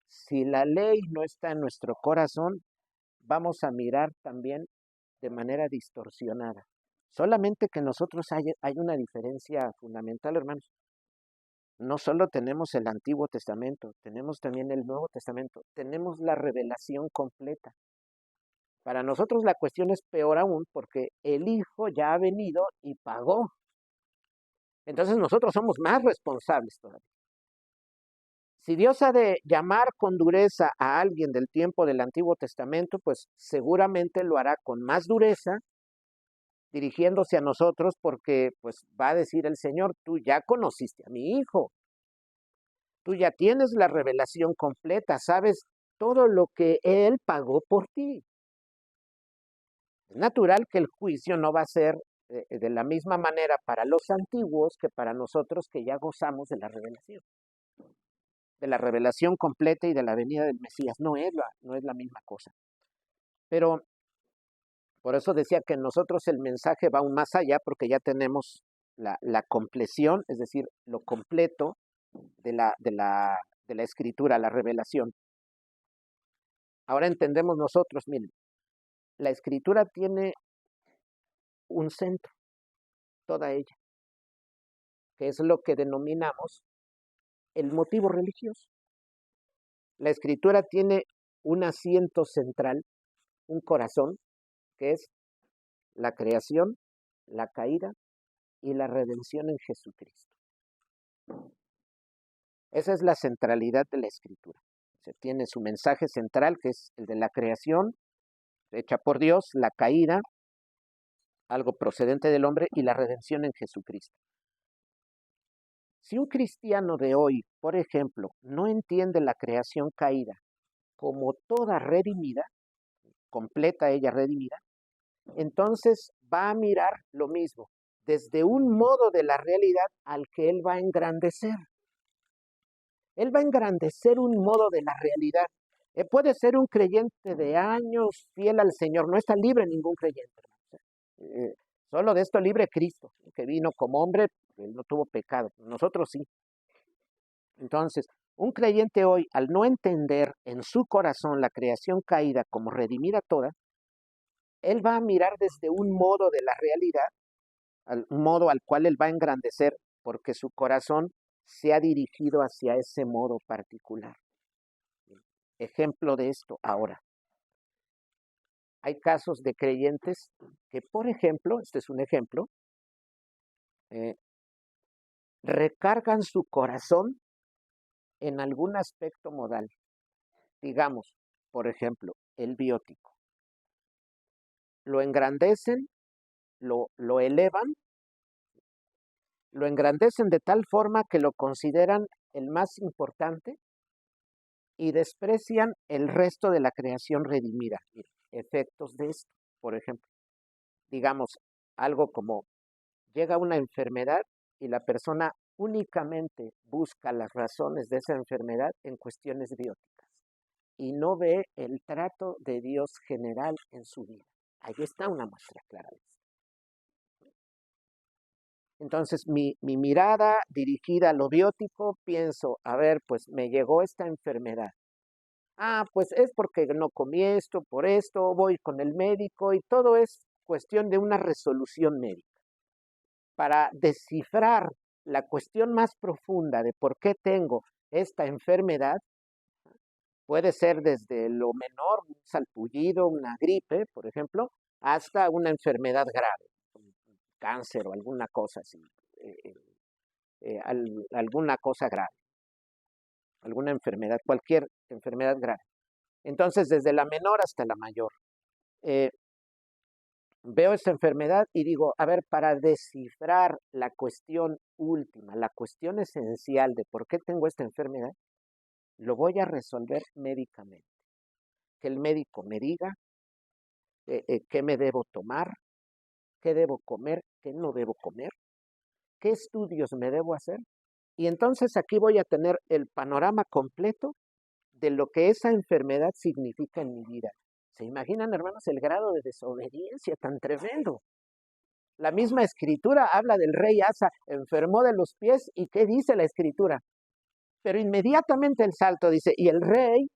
Si la ley no está en nuestro corazón, vamos a mirar también de manera distorsionada. Solamente que nosotros hay una diferencia fundamental, hermanos. No solo tenemos el Antiguo Testamento, tenemos también el Nuevo Testamento, tenemos la revelación completa. Para nosotros la cuestión es peor aún porque el Hijo ya ha venido y pagó. Entonces nosotros somos más responsables todavía. Si Dios ha de llamar con dureza a alguien del tiempo del Antiguo Testamento, pues seguramente lo hará con más dureza, dirigiéndose a nosotros, porque pues va a decir el Señor, tú ya conociste a mi Hijo, tú ya tienes la revelación completa, sabes todo lo que Él pagó por ti. Es natural que el juicio no va a ser de la misma manera para los antiguos que para nosotros que ya gozamos de la revelación completa y de la venida del Mesías. No es la misma cosa. Pero por eso decía que en nosotros el mensaje va aún más allá porque ya tenemos la compleción, es decir, lo completo de la escritura, la revelación. Ahora entendemos nosotros, miren, la escritura tiene un centro, toda ella, que es lo que denominamos el motivo religioso. La escritura tiene un asiento central, un corazón, que es la creación, la caída y la redención en Jesucristo. Esa es la centralidad de la escritura. Se tiene su mensaje central, que es el de la creación, hecha por Dios, la caída, algo procedente del hombre, y la redención en Jesucristo. Si un cristiano de hoy, por ejemplo, no entiende la creación caída como toda redimida, completa ella redimida, entonces va a mirar lo mismo, desde un modo de la realidad al que él va a engrandecer. Él va a engrandecer un modo de la realidad. Puede ser un creyente de años, fiel al Señor, no está libre ningún creyente. Eh, Solo de esto libre Cristo, que vino como hombre, él no tuvo pecado, nosotros sí. Entonces, un creyente hoy, al no entender en su corazón la creación caída como redimida toda, él va a mirar desde un modo de la realidad, un modo al cual él va a engrandecer, porque su corazón se ha dirigido hacia ese modo particular. Ejemplo de esto ahora. Hay casos de creyentes que, por ejemplo, este es un ejemplo, eh, recargan su corazón en algún aspecto modal. Digamos, por ejemplo, el biótico. Lo engrandecen, lo elevan, lo engrandecen de tal forma que lo consideran el más importante y desprecian el resto de la creación redimida. Efectos de esto, por ejemplo, digamos, algo como llega una enfermedad y la persona únicamente busca las razones de esa enfermedad en cuestiones bióticas y no ve el trato de Dios general en su vida. Ahí está una muestra clara de esto. Entonces, mi mirada dirigida a lo biótico, pienso, a ver, pues me llegó esta enfermedad. Ah, pues es porque no comí esto, por esto, voy con el médico y todo es cuestión de una resolución médica. Para descifrar la cuestión más profunda de por qué tengo esta enfermedad puede ser desde lo menor, un salpullido, una gripe, por ejemplo, hasta una enfermedad grave, un cáncer o alguna cosa así, alguna cosa grave, alguna enfermedad, cualquier enfermedad grave. Entonces, desde la menor hasta la mayor. Eh, Veo esta enfermedad y digo, a ver, para descifrar la cuestión última, la cuestión esencial de por qué tengo esta enfermedad, lo voy a resolver médicamente. Que el médico me diga qué me debo tomar, qué debo comer, qué no debo comer, qué estudios me debo hacer. Y entonces aquí voy a tener el panorama completo de lo que esa enfermedad significa en mi vida. ¿Se imaginan, hermanos, el grado de desobediencia tan tremendo? La misma escritura habla del rey Asa, enfermó de los pies, ¿y qué dice la escritura? Pero inmediatamente el salto dice, y el rey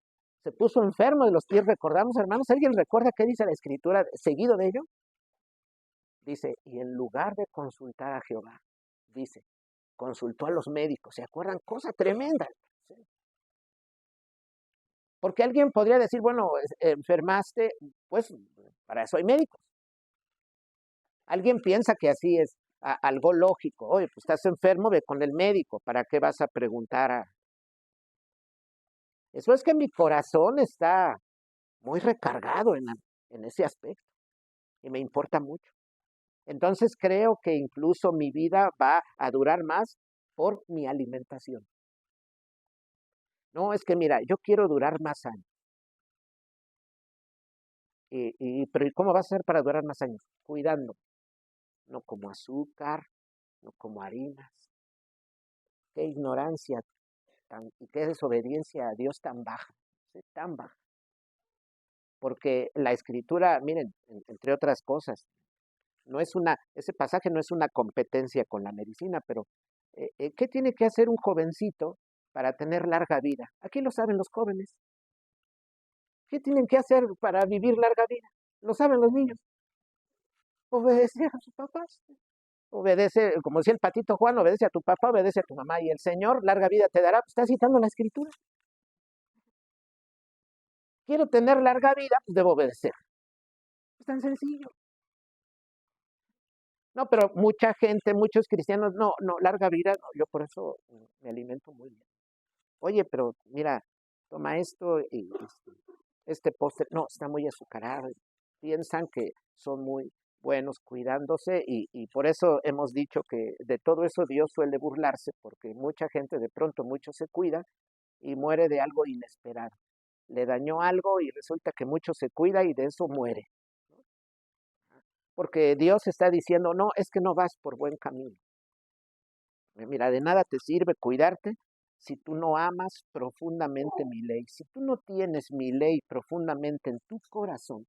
se puso enfermo de los pies. ¿Recordamos, hermanos? ¿Alguien recuerda qué dice la escritura seguido de ello? Dice, y en lugar de consultar a Jehová, dice, consultó a los médicos. ¿Se acuerdan? Cosa tremenda. ¿Sí? Porque alguien podría decir, bueno, enfermaste, pues para eso hay médicos. Alguien piensa que así es algo lógico. Oye, pues estás enfermo, ve con el médico. ¿Para qué vas a preguntar a...? Eso es que mi corazón está muy recargado en ese aspecto y me importa mucho. Entonces creo que incluso mi vida va a durar más por mi alimentación. No, es que mira, yo quiero durar más años. Pero ¿y cómo vas a hacer para durar más años? Cuidando. No como azúcar, no como harinas. Qué ignorancia y qué desobediencia a Dios tan baja, ¿sí? Tan baja. Porque la escritura, miren, entre otras cosas, ese pasaje no es una competencia con la medicina, pero ¿qué tiene que hacer un jovencito para tener larga vida? Aquí lo saben los jóvenes. ¿Qué tienen que hacer para vivir larga vida? Lo saben los niños. Obedecer a sus papás. Obedece, como decía el patito Juan, obedece a tu papá, obedece a tu mamá. Y el Señor, larga vida te dará. Está citando la escritura. Quiero tener larga vida, pues debo obedecer. Es tan sencillo. No, pero mucha gente, muchos cristianos, no, larga vida, no, yo por eso me alimento muy bien. Oye, pero mira, toma esto y este postre, no, está muy azucarado. Piensan que son muy buenos cuidándose y por eso hemos dicho que de todo eso Dios suele burlarse, porque mucha gente de pronto mucho se cuida y muere de algo inesperado. Le dañó algo y resulta que mucho se cuida y de eso muere. Porque Dios está diciendo, no, es que no vas por buen camino. Mira, de nada te sirve cuidarte si tú no amas profundamente mi ley, si tú no tienes mi ley profundamente en tu corazón.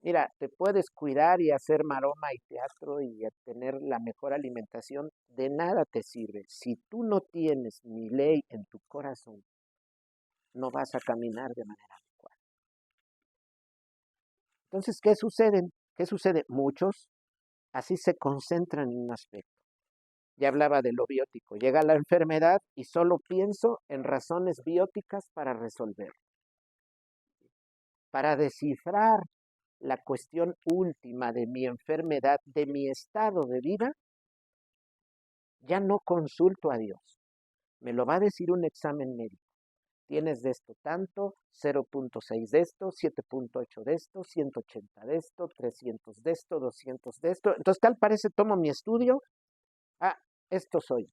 Mira, te puedes cuidar y hacer maroma y teatro y tener la mejor alimentación, de nada te sirve. Si tú no tienes mi ley en tu corazón, no vas a caminar de manera adecuada. Entonces, ¿qué sucede? ¿Qué sucede? Muchos así se concentran en un aspecto. Ya hablaba de lo biótico. Llega la enfermedad y solo pienso en razones bióticas para resolver. Para descifrar la cuestión última de mi enfermedad, de mi estado de vida, ya no consulto a Dios. Me lo va a decir un examen médico. Tienes de esto tanto, 0.6 de esto, 7.8 de esto, 180 de esto, 300 de esto, 200 de esto. Entonces, tal parece, tomo mi estudio. Ah, esto soy.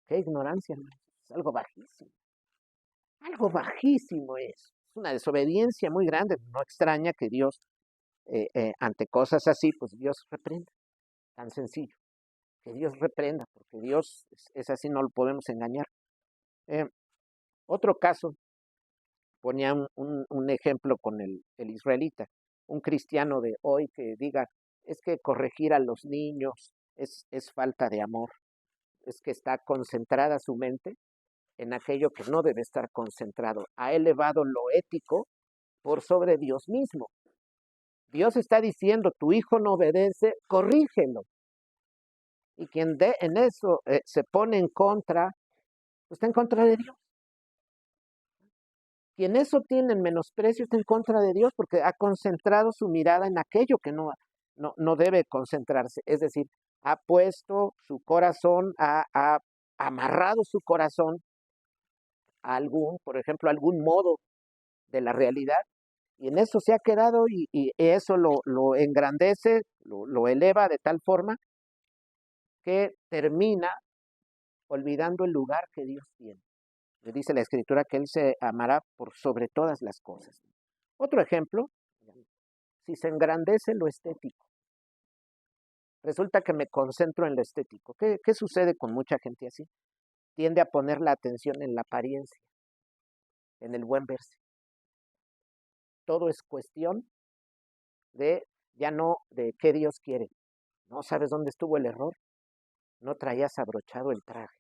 Qué ignorancia, hermano. Es algo bajísimo. Algo bajísimo es. Es una desobediencia muy grande. No extraña que Dios, ante cosas así, pues Dios reprenda. Tan sencillo. Que Dios reprenda, porque Dios es así, no lo podemos engañar. Eh, Otro caso, ponía un ejemplo con el israelita, un cristiano de hoy que diga, es que corregir a los niños es falta de amor, es que está concentrada su mente en aquello que no debe estar concentrado. Ha elevado lo ético por sobre Dios mismo. Dios está diciendo, tu hijo no obedece, corrígelo. Y quien en eso se pone en contra está en contra de Dios. Quien eso tiene en menosprecio está en contra de Dios porque ha concentrado su mirada en aquello que no debe concentrarse. Es decir, ha puesto su corazón, ha amarrado su corazón a por ejemplo, algún modo de la realidad, y en eso se ha quedado y eso lo engrandece, lo eleva de tal forma que termina olvidando el lugar que Dios tiene. Le dice la Escritura que Él se amará por sobre todas las cosas. Otro ejemplo, si se engrandece lo estético, resulta que me concentro en lo estético. ¿Qué sucede con mucha gente así? Tiende a poner la atención en la apariencia, en el buen verse. Todo es cuestión de ya no de qué Dios quiere. No sabes dónde estuvo el error. No traías abrochado el traje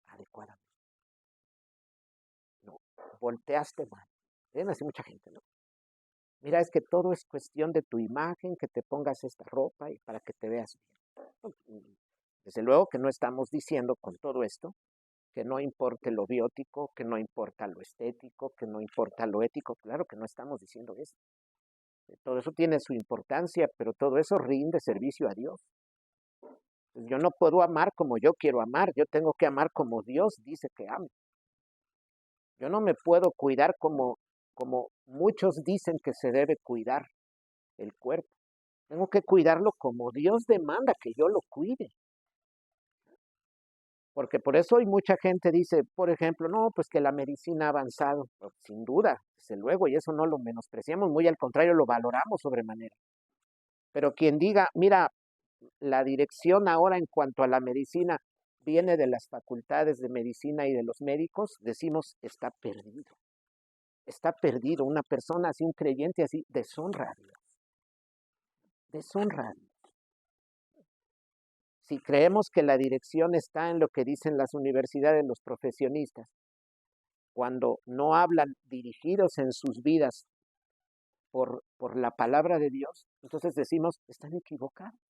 adecuadamente. No, volteaste mal. Ven así mucha gente, ¿no? Mira, es que todo es cuestión de tu imagen, que te pongas esta ropa y para que te veas bien. Desde luego que no estamos diciendo con todo esto que no importe lo biótico, que no importa lo estético, que no importa lo ético. Claro que no estamos diciendo eso. Todo eso tiene su importancia, pero todo eso rinde servicio a Dios. Yo no puedo amar como yo quiero amar, yo tengo que amar como Dios dice que ame. Yo no me puedo cuidar como muchos dicen que se debe cuidar el cuerpo. Tengo que cuidarlo como Dios demanda que yo lo cuide. Porque por eso hay mucha gente dice, por ejemplo, no, pues que la medicina ha avanzado. Pues, sin duda, desde luego, y eso no lo menospreciamos, muy al contrario, lo valoramos sobremanera. Pero quien diga, mira, la dirección ahora en cuanto a la medicina viene de las facultades de medicina y de los médicos, decimos, está perdido. Está perdido. Una persona así, un creyente así, deshonra a Dios. Deshonra a Dios. Si creemos que la dirección está en lo que dicen las universidades, los profesionistas, cuando no hablan dirigidos en sus vidas por la palabra de Dios, entonces decimos, están equivocados.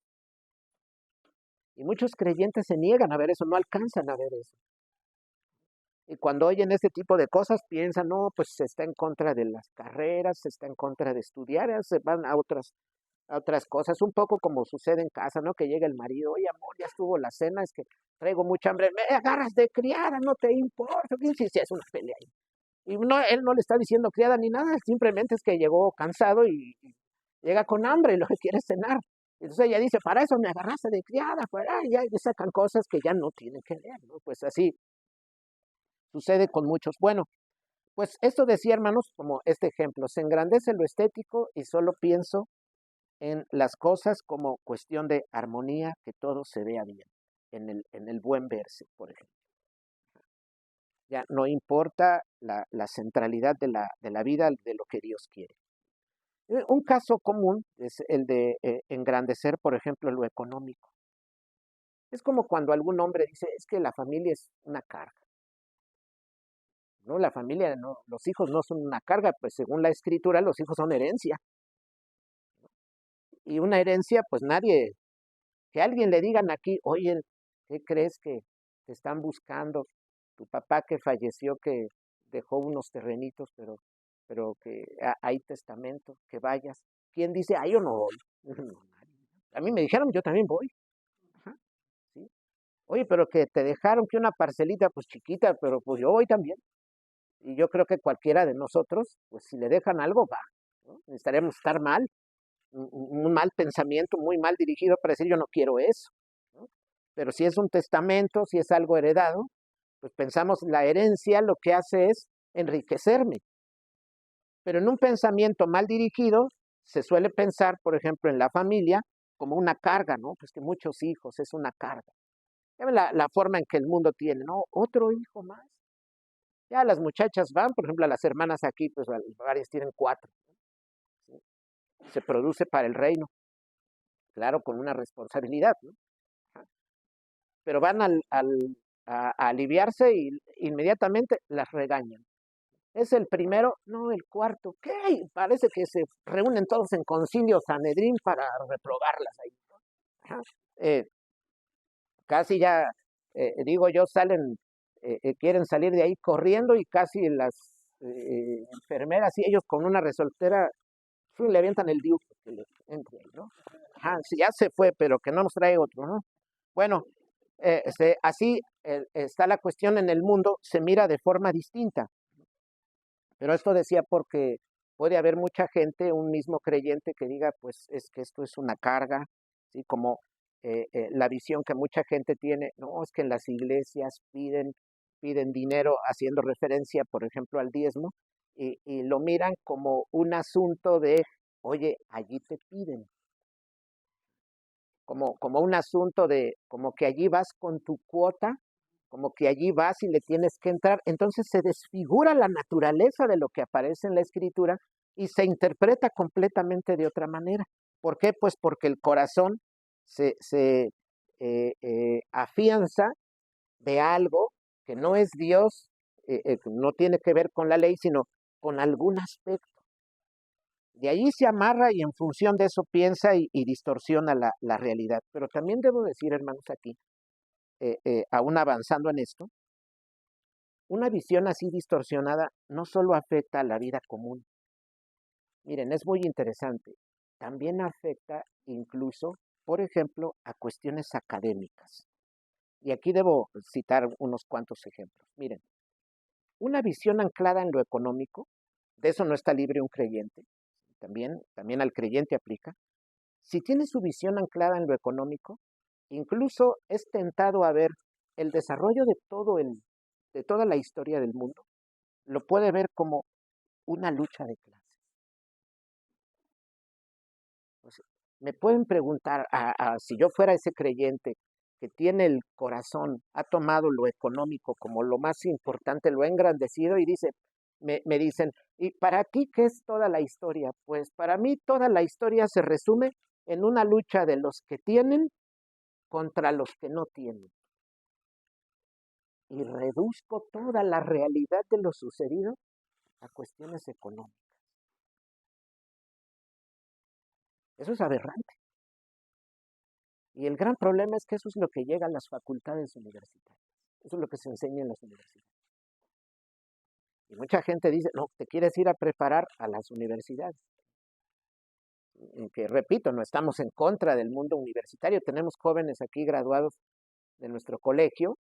Y muchos creyentes se niegan a ver eso, no alcanzan a ver eso. Y cuando oyen este tipo de cosas piensan, no, pues se está en contra de las carreras, se está en contra de estudiar, se van a otras cosas, un poco como sucede en casa, ¿no? Que llega el marido, oye amor, ya estuvo la cena, es que traigo mucha hambre, me agarras de criada, no te importa, si es una pelea ahí. Y no, él no le está diciendo criada ni nada, simplemente es que llegó cansado y llega con hambre y lo que quiere es cenar. Entonces ella dice, para eso me agarraste de criada, pues, ya sacan cosas que ya no tienen que ver, ¿no? Pues así sucede con muchos. Bueno, pues esto decía, hermanos, como este ejemplo, se engrandece lo estético y solo pienso en las cosas como cuestión de armonía, que todo se vea bien, en el buen verse, por ejemplo. Ya no importa la centralidad de la vida, de lo que Dios quiere. Un caso común es el de engrandecer, por ejemplo, lo económico. Es como cuando algún hombre dice, es que la familia es una carga. No, la familia, no, los hijos no son una carga, pues según la escritura, los hijos son herencia. Y una herencia, pues nadie, que alguien le digan aquí, oye, ¿qué crees que te están buscando? Tu papá que falleció, que dejó unos terrenitos, pero que hay testamento, que vayas. ¿Quién dice, yo no voy? No, a mí me dijeron, yo también voy. Ajá, ¿sí? Oye, pero que te dejaron que una parcelita, pues chiquita, pero pues yo voy también. Y yo creo que cualquiera de nosotros, pues si le dejan algo, va, ¿no? Necesitaremos estar mal, un mal pensamiento, muy mal dirigido para decir yo no quiero eso, ¿no? Pero si es un testamento, si es algo heredado, pues pensamos la herencia lo que hace es enriquecerme. Pero en un pensamiento mal dirigido, se suele pensar, por ejemplo, en la familia como una carga, ¿no? Pues que muchos hijos es una carga. Ya ven la forma en que el mundo tiene, ¿no? Otro hijo más. Ya las muchachas van, por ejemplo, a las hermanas aquí, pues varias tienen 4. ¿Sí? Se produce para el reino, claro, con una responsabilidad, ¿no? Pero van a aliviarse y inmediatamente las regañan. Es el primero, no, el cuarto. ¿Qué? Parece que se reúnen todos en concilio Sanedrín para reprobarlas ahí, ¿no? Ajá. Casi ya, digo yo, salen quieren salir de ahí corriendo y casi las enfermeras y ellos con una resoltera le avientan el diuque que le entre ahí, ¿no? Ajá, sí, ya se fue, pero que no nos trae otro, ¿no? Bueno, así está la cuestión en el mundo, se mira de forma distinta. Pero esto decía porque puede haber mucha gente, un mismo creyente que diga, pues es que esto es una carga, ¿sí? Como la visión que mucha gente tiene, no, es que en las iglesias piden dinero haciendo referencia, por ejemplo, al diezmo, y lo miran como un asunto de, oye, allí te piden, como un asunto de, como que allí vas con tu cuota, como que allí vas y le tienes que entrar. Entonces se desfigura la naturaleza de lo que aparece en la escritura y se interpreta completamente de otra manera. ¿Por qué? Pues porque el corazón se afianza de algo que no es Dios, no tiene que ver con la ley, sino con algún aspecto. De allí se amarra y en función de eso piensa y distorsiona la realidad. Pero también debo decir, hermanos, aquí, aún avanzando en esto, una visión así distorsionada no solo afecta a la vida común. Miren, es muy interesante. También afecta incluso, por ejemplo, a cuestiones académicas. Y aquí debo citar unos cuantos ejemplos. Miren, una visión anclada en lo económico, de eso no está libre un creyente, también al creyente aplica. Si tiene su visión anclada en lo económico, incluso es tentado a ver el desarrollo de toda la historia del mundo, lo puede ver como una lucha de clases. O sea, me pueden preguntar, si yo fuera ese creyente que tiene el corazón, ha tomado lo económico como lo más importante, lo ha engrandecido y me dicen, ¿y para ti qué es toda la historia? Pues para mí toda la historia se resume en una lucha de los que tienen contra los que no tienen. Y reduzco toda la realidad de lo sucedido a cuestiones económicas. Eso es aberrante. Y el gran problema es que eso es lo que llega a las facultades universitarias. Eso es lo que se enseña en las universidades. Y mucha gente dice, no, te quieres ir a preparar a las universidades. Que repito, no estamos en contra del mundo universitario. Tenemos jóvenes aquí graduados de nuestro colegio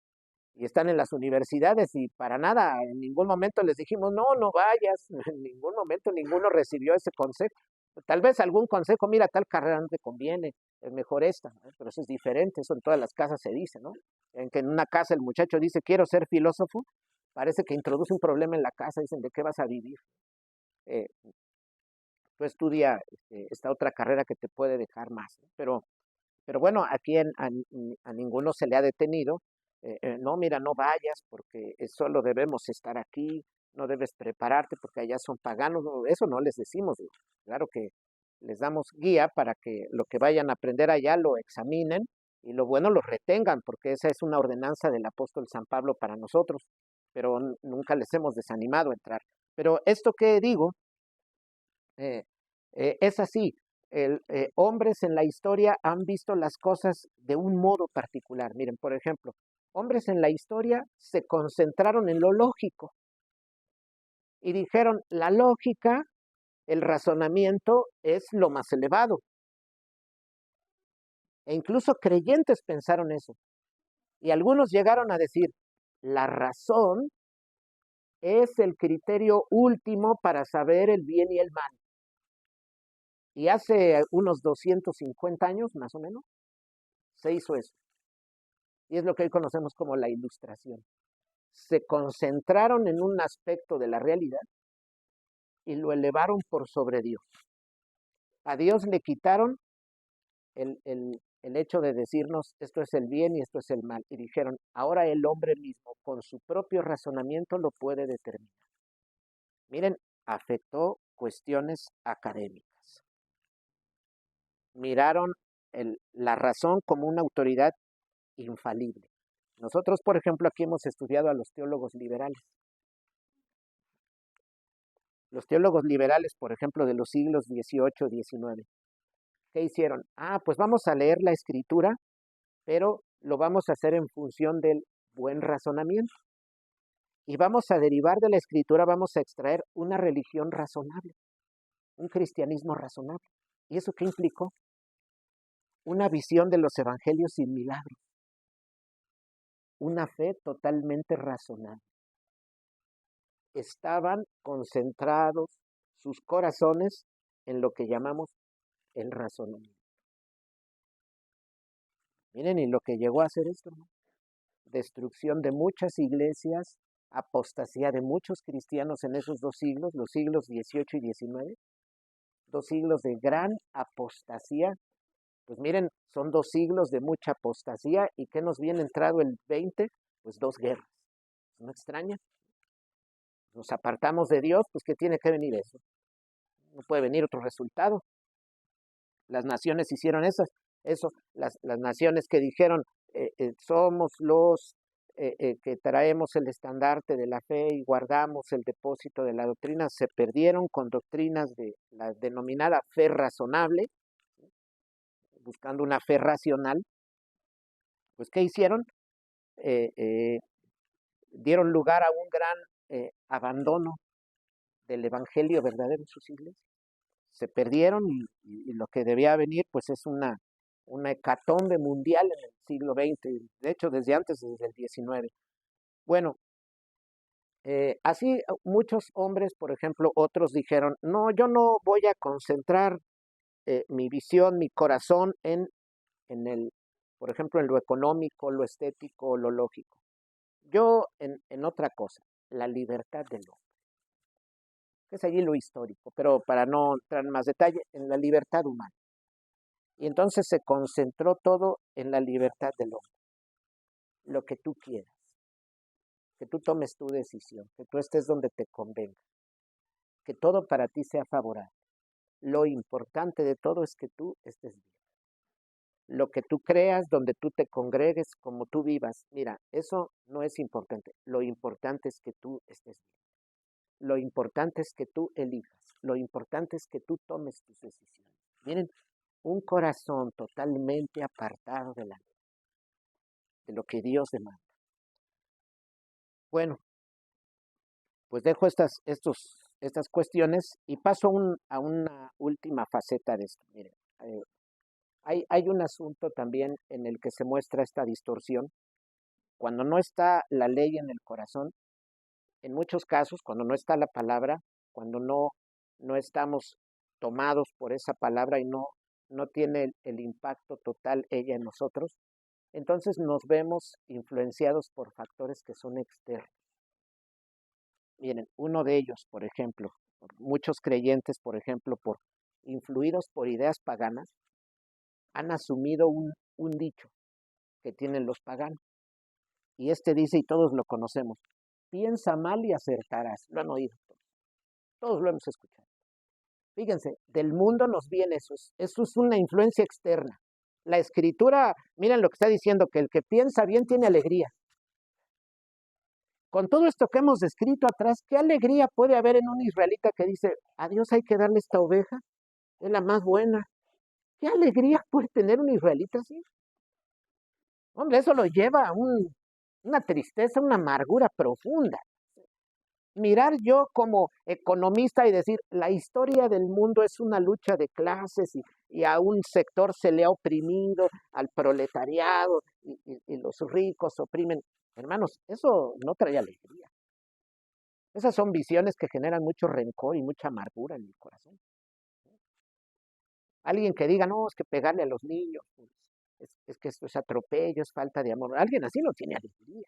y están en las universidades y para nada, en ningún momento les dijimos, no, no vayas. En ningún momento ninguno recibió ese consejo. Tal vez algún consejo, mira, tal carrera no te conviene, es mejor esta, ¿no? Pero eso es diferente, eso en todas las casas se dice, ¿no? En que en una casa el muchacho dice, quiero ser filósofo, parece que introduce un problema en la casa, dicen, ¿de qué vas a vivir? Eh, Tú estudia esta otra carrera que te puede dejar más, ¿no? Pero bueno, aquí a ninguno se le ha detenido. No, mira, no vayas porque solo debemos estar aquí, no debes prepararte porque allá son paganos. No, eso no les decimos. Claro que les damos guía para que lo que vayan a aprender allá lo examinen y lo bueno lo retengan, porque esa es una ordenanza del apóstol San Pablo para nosotros, pero nunca les hemos desanimado a entrar. Pero esto que digo eh, es así. Hombres en la historia han visto las cosas de un modo particular. Miren, por ejemplo, hombres en la historia se concentraron en lo lógico y dijeron, la lógica, el razonamiento es lo más elevado. E incluso creyentes pensaron eso. Y algunos llegaron a decir, la razón es el criterio último para saber el bien y el mal. Y hace unos 250 años, más o menos, se hizo eso. Y es lo que hoy conocemos como la ilustración. Se concentraron en un aspecto de la realidad y lo elevaron por sobre Dios. A Dios le quitaron el hecho de decirnos esto es el bien y esto es el mal. Y dijeron, ahora el hombre mismo con su propio razonamiento lo puede determinar. Miren, afectó cuestiones académicas. Miraron la razón como una autoridad infalible. Nosotros, por ejemplo, aquí hemos estudiado a los teólogos liberales. Los teólogos liberales, por ejemplo, de los siglos XVIII, XIX, ¿qué hicieron? Pues vamos a leer la escritura, pero lo vamos a hacer en función del buen razonamiento. y vamos a derivar de la escritura, vamos a extraer una religión razonable, un cristianismo razonable. ¿Y eso qué implicó? Una visión de los evangelios sin milagros, una fe totalmente razonable. Estaban concentrados sus corazones en lo que llamamos el razonamiento. Miren, y lo que llegó a hacer esto, ¿no? Destrucción de muchas iglesias, apostasía de muchos cristianos en esos 2 siglos, los siglos XVIII y XIX, 2 siglos de gran apostasía. Pues miren, son 2 siglos de mucha apostasía, y ¿qué nos viene entrado el 20? Pues 2 guerras. ¿No extraña? Nos apartamos de Dios, pues ¿qué tiene que venir eso? No puede venir otro resultado. Las naciones hicieron eso, las naciones que dijeron, somos los que traemos el estandarte de la fe y guardamos el depósito de la doctrina, se perdieron con doctrinas de la denominada fe razonable, buscando una fe racional. Pues ¿qué hicieron? Dieron lugar a un gran abandono del evangelio verdadero en sus iglesias. Se perdieron, y lo que debía venir pues es una hecatombe mundial en el siglo XX, de hecho desde antes, desde el XIX. Bueno, así muchos hombres, por ejemplo, otros dijeron, no, yo no voy a concentrar mi visión, mi corazón por ejemplo, en lo económico, lo estético, lo lógico. Yo en otra cosa, la libertad del hombre. Es allí lo histórico, pero para no entrar en más detalle, en la libertad humana. Y entonces se concentró todo en la libertad del hombre. Lo que tú quieras, que tú tomes tu decisión, que tú estés donde te convenga, que todo para ti sea favorable. Lo importante de todo es que tú estés bien. Lo que tú creas, donde tú te congregues, como tú vivas, mira, eso no es importante. Lo importante es que tú estés bien. Lo importante es que tú elijas. Lo importante es que tú tomes tus decisiones. Miren, un corazón totalmente apartado de lo que Dios demanda. Bueno, pues dejo estas cuestiones y paso a una última faceta de esto. Miren, hay un asunto también en el que se muestra esta distorsión. Cuando no está la ley en el corazón, en muchos casos, cuando no está la palabra, cuando no estamos tomados por esa palabra y no tiene el impacto total ella en nosotros, entonces nos vemos influenciados por factores que son externos. Miren, uno de ellos, por ejemplo, muchos creyentes, por ejemplo, influidos por ideas paganas, han asumido un dicho que tienen los paganos. Y este dice, y todos lo conocemos, piensa mal y acertarás. Lo han oído todos lo hemos escuchado. Fíjense, del mundo nos viene eso es una influencia externa. La escritura, miren lo que está diciendo, que el que piensa bien tiene alegría. Con todo esto que hemos descrito atrás, ¿qué alegría puede haber en un israelita que dice, a Dios hay que darle esta oveja? Es la más buena. ¿Qué alegría puede tener un israelita así? Hombre, eso lo lleva a una tristeza, una amargura profunda. Mirar yo como economista y decir, la historia del mundo es una lucha de clases y a un sector se le ha oprimido, al proletariado, y los ricos oprimen. Hermanos, eso no trae alegría. Esas son visiones que generan mucho rencor y mucha amargura en el corazón. Alguien que diga, no, es que pegarle a los niños, pues, es que esto es atropello, es falta de amor. Alguien así no tiene alegría.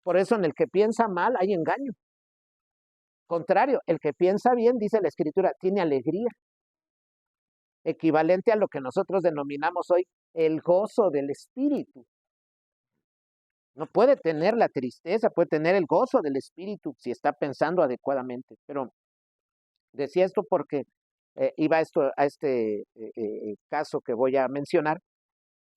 Por eso en el que piensa mal hay engaño. Contrario, el que piensa bien, dice la Escritura, tiene alegría. Equivalente a lo que nosotros denominamos hoy el gozo del Espíritu. No puede tener la tristeza, puede tener el gozo del Espíritu si está pensando adecuadamente. Pero decía esto porque iba a este caso que voy a mencionar.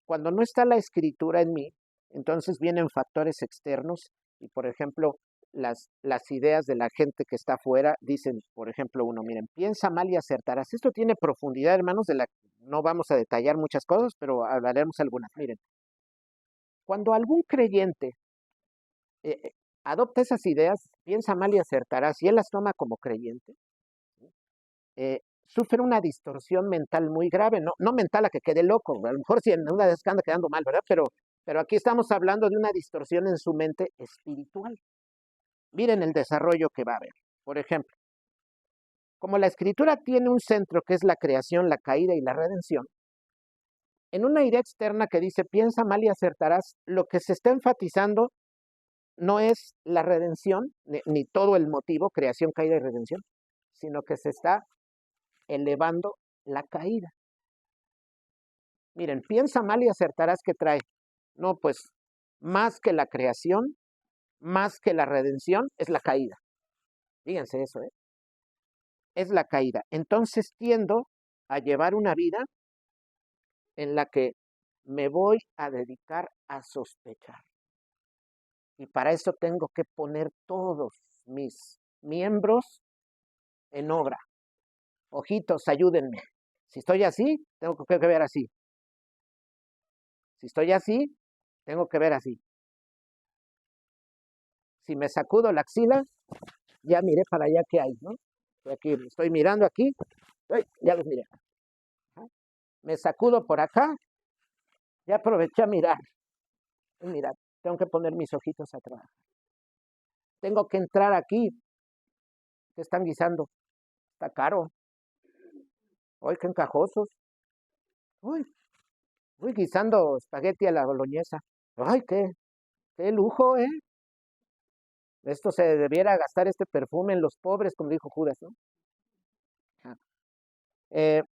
Cuando no está la Escritura en mí, entonces vienen factores externos y, por ejemplo, las ideas de la gente que está afuera dicen, por ejemplo, miren, piensa mal y acertarás. Esto tiene profundidad, hermanos, no vamos a detallar muchas cosas, pero hablaremos algunas. Miren, cuando algún creyente adopta esas ideas, piensa mal y acertarás, y él las toma como creyente, sufre una distorsión mental muy grave, no mental a que quede loco, a lo mejor si en una de esas anda quedando mal, ¿verdad? Pero aquí estamos hablando de una distorsión en su mente espiritual. Miren el desarrollo que va a haber. Por ejemplo, como la escritura tiene un centro que es la creación, la caída y la redención, en una idea externa que dice piensa mal y acertarás, lo que se está enfatizando no es la redención, ni todo el motivo, creación, caída y redención, sino que se está elevando la caída. Miren, piensa mal y acertarás que trae. No, pues más que la creación, más que la redención, es la caída. Fíjense eso, ¿eh? Es la caída. Entonces tiendo a llevar una vida en la que me voy a dedicar a sospechar. Y para eso tengo que poner todos mis miembros en obra. Ojitos, ayúdenme. Si estoy así, tengo que ver así. Si estoy así, tengo que ver así. Si me sacudo la axila, ya miré para allá qué hay, ¿no? Aquí, estoy mirando aquí, ya los miré. Me sacudo por acá, ya aproveché a mirar. Mira, tengo que poner mis ojitos atrás. Tengo que entrar aquí. ¿Qué están guisando? Está caro. Uy, qué encajosos. Uy, guisando espagueti a la boloñesa. Ay, qué lujo, ¿eh? Esto se debiera gastar este perfume en los pobres, como dijo Judas, ¿no? Eh,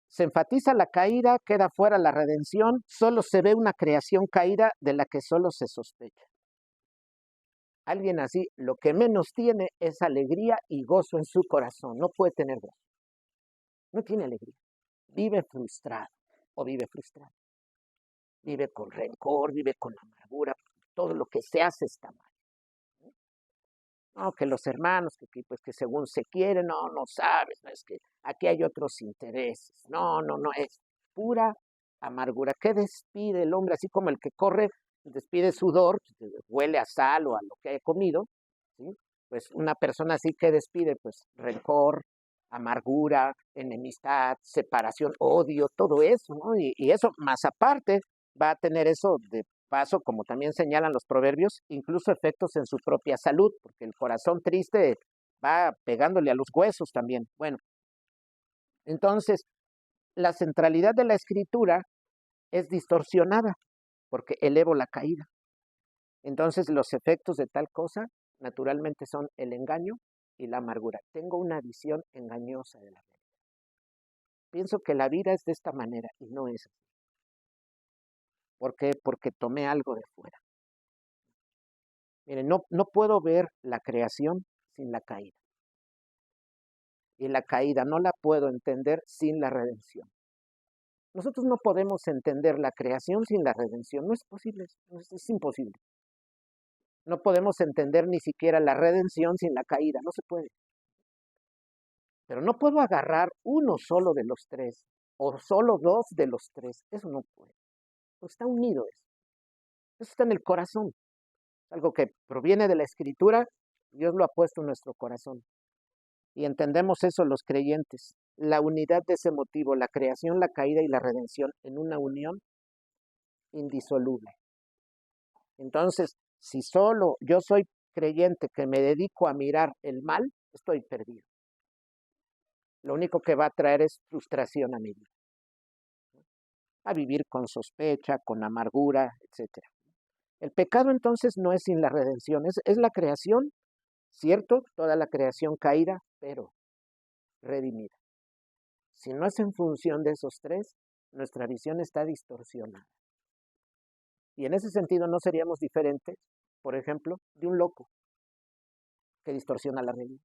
se enfatiza la caída, queda fuera la redención, solo se ve una creación caída de la que solo se sospecha. Alguien así, lo que menos tiene es alegría y gozo en su corazón. No puede tener gozo. No tiene alegría. Vive frustrado o vive frustrado. Vive con rencor, vive con amargura. Todo lo que se hace está mal. No, que los hermanos, pues que según se quieren, no sabes, no, es que aquí hay otros intereses. No, es pura amargura. ¿Qué despide el hombre? Así como el que corre, despide sudor, huele a sal o a lo que haya comido, ¿sí? Pues una persona así que despide, pues rencor, amargura, enemistad, separación, odio, todo eso, ¿no? Y eso, más aparte, va a tener eso de paso, como también señalan los proverbios, incluso efectos en su propia salud, porque el corazón triste va pegándole a los huesos también. Bueno, entonces, la centralidad de la escritura es distorsionada, porque elevo la caída. Entonces, los efectos de tal cosa, naturalmente, son el engaño y la amargura. Tengo una visión engañosa de la realidad. Pienso que la vida es de esta manera y no es así. ¿Por qué? Porque tomé algo de fuera. Miren, no puedo ver la creación sin la caída. Y la caída no la puedo entender sin la redención. Nosotros no podemos entender la creación sin la redención. No es posible, es imposible. No podemos entender ni siquiera la redención sin la caída. No se puede. Pero no puedo agarrar uno solo de los tres o solo dos de los tres. Eso no puede. Pues está unido eso. Eso está en el corazón. Algo que proviene de la escritura. Dios lo ha puesto en nuestro corazón. Y entendemos eso los creyentes, la unidad de ese motivo, la creación, la caída y la redención en una unión indisoluble. Entonces, si solo yo soy creyente que me dedico a mirar el mal, estoy perdido. Lo único que va a traer es frustración a mi vida. A vivir con sospecha, con amargura, etc. El pecado entonces no es sin la redención, es la creación, cierto, toda la creación caída, pero redimida. Si no es en función de esos tres, nuestra visión está distorsionada. Y en ese sentido no seríamos diferentes, por ejemplo, de un loco que distorsiona la realidad.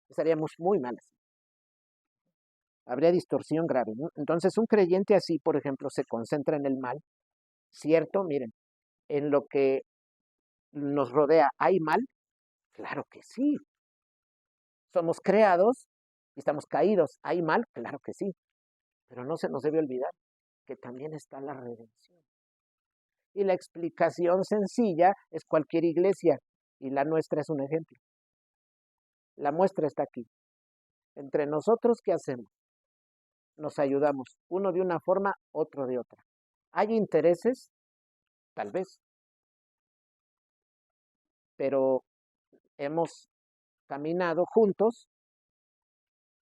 Estaríamos muy mal así. Habría distorsión grave, ¿no? Entonces un creyente así, por ejemplo, se concentra en el mal, ¿cierto? Miren, en lo que nos rodea, ¿hay mal? Claro que sí. Somos creados y estamos caídos. ¿Hay mal? Claro que sí. Pero no se nos debe olvidar que también está la redención. Y la explicación sencilla es cualquier iglesia, y la nuestra es un ejemplo. La muestra está aquí. Entre nosotros, ¿qué hacemos? Nos ayudamos, uno de una forma, otro de otra. ¿Hay intereses? Tal vez, pero hemos caminado juntos,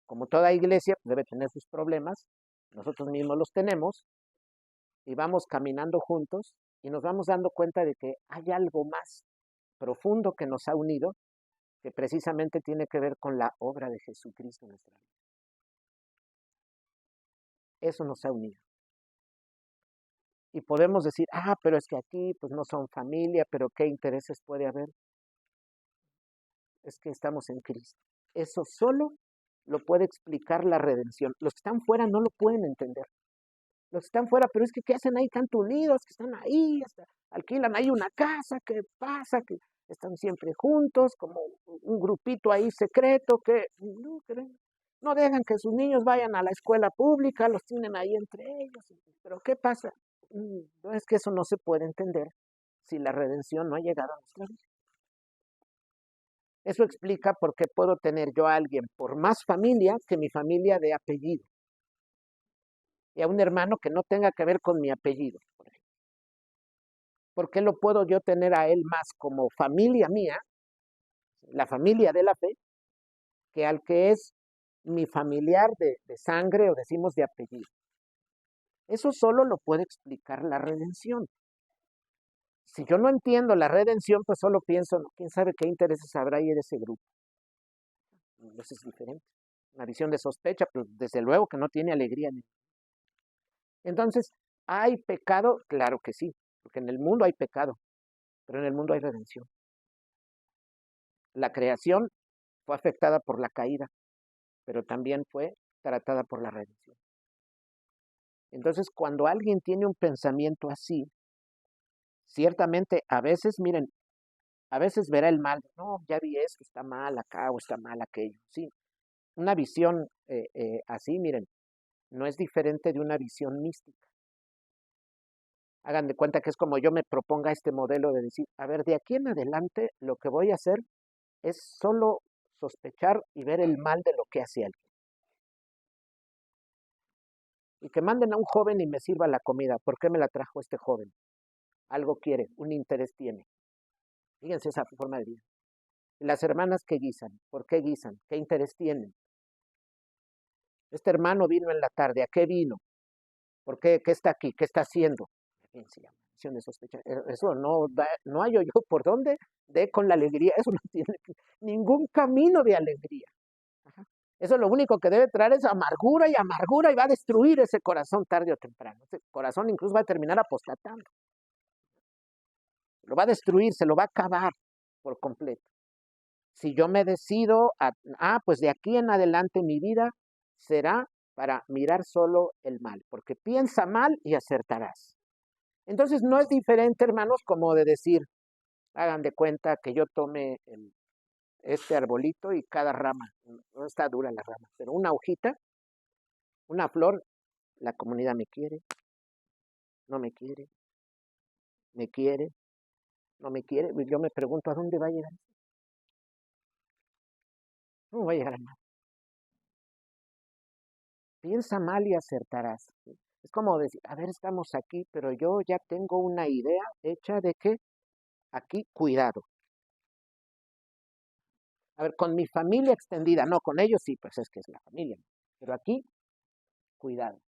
como toda iglesia debe tener sus problemas, nosotros mismos los tenemos, y vamos caminando juntos y nos vamos dando cuenta de que hay algo más profundo que nos ha unido, que precisamente tiene que ver con la obra de Jesucristo en nuestra vida. Eso nos ha unido. Y podemos decir, pero es que aquí pues no son familia, pero ¿qué intereses puede haber? Es que estamos en Cristo. Eso solo lo puede explicar la redención. Los que están fuera no lo pueden entender. Los que están fuera, pero es que ¿qué hacen ahí tanto unidos? Que están ahí, hasta alquilan ahí una casa, ¿qué pasa? Que están siempre juntos, como un grupito ahí secreto, que no dejan que sus niños vayan a la escuela pública, los tienen ahí entre ellos. Pero ¿qué pasa? No, es que eso no se puede entender si la redención no ha llegado a nuestra vida. Eso explica por qué puedo tener yo a alguien por más familia que mi familia de apellido. Y a un hermano que no tenga que ver con mi apellido, por ejemplo. ¿Por qué lo puedo yo tener a él más como familia mía, la familia de la fe, que al que es mi familiar de sangre o decimos de apellido? Eso solo lo puede explicar la redención. Si yo no entiendo la redención, pues solo pienso, quién sabe qué intereses habrá ahí en ese grupo. Eso es diferente. Una visión de sospecha, pero desde luego que no tiene alegría. Entonces, ¿hay pecado? Claro que sí, porque en el mundo hay pecado, pero en el mundo hay redención. La creación fue afectada por la caída, pero también fue tratada por la redención. Entonces, cuando alguien tiene un pensamiento así, ciertamente a veces, miren, a veces verá el mal, no, ya vi esto, está mal acá o está mal aquello. Sí, una visión así, miren, no es diferente de una visión mística. Hagan de cuenta que es como yo me proponga este modelo de decir, a ver, de aquí en adelante lo que voy a hacer es solo sospechar y ver el mal de lo que hace alguien. Y que manden a un joven y me sirva la comida. ¿Por qué me la trajo este joven? Algo quiere, un interés tiene. Fíjense esa forma de vida. Y las hermanas que guisan, ¿por qué guisan? ¿Qué interés tienen? Este hermano vino en la tarde, ¿a qué vino? ¿Por qué? ¿Qué está aquí? ¿Qué está haciendo? Bien, se llama acción de sospecha. Eso no hallo yo por dónde de con la alegría. Eso no tiene ningún camino de alegría. Ajá. Eso lo único que debe traer es amargura y va a destruir ese corazón tarde o temprano. Ese corazón incluso va a terminar apostatando. Lo va a destruir, se lo va a acabar por completo. Si yo me decido pues de aquí en adelante mi vida será para mirar solo el mal, porque piensa mal y acertarás. Entonces no es diferente, hermanos, como de decir, hagan de cuenta que yo tome este arbolito y cada rama, no está dura la rama, pero una hojita, una flor, la comunidad me quiere, no me quiere, me quiere, no me quiere. Yo me pregunto, ¿a dónde va a llegar? No va a llegar a nada. Piensa mal y acertarás. ¿Sí? Es como decir, a ver, estamos aquí, pero yo ya tengo una idea hecha de que aquí, cuidado. A ver, con mi familia extendida, no, con ellos sí, pues es que es la familia. Pero aquí, cuidado.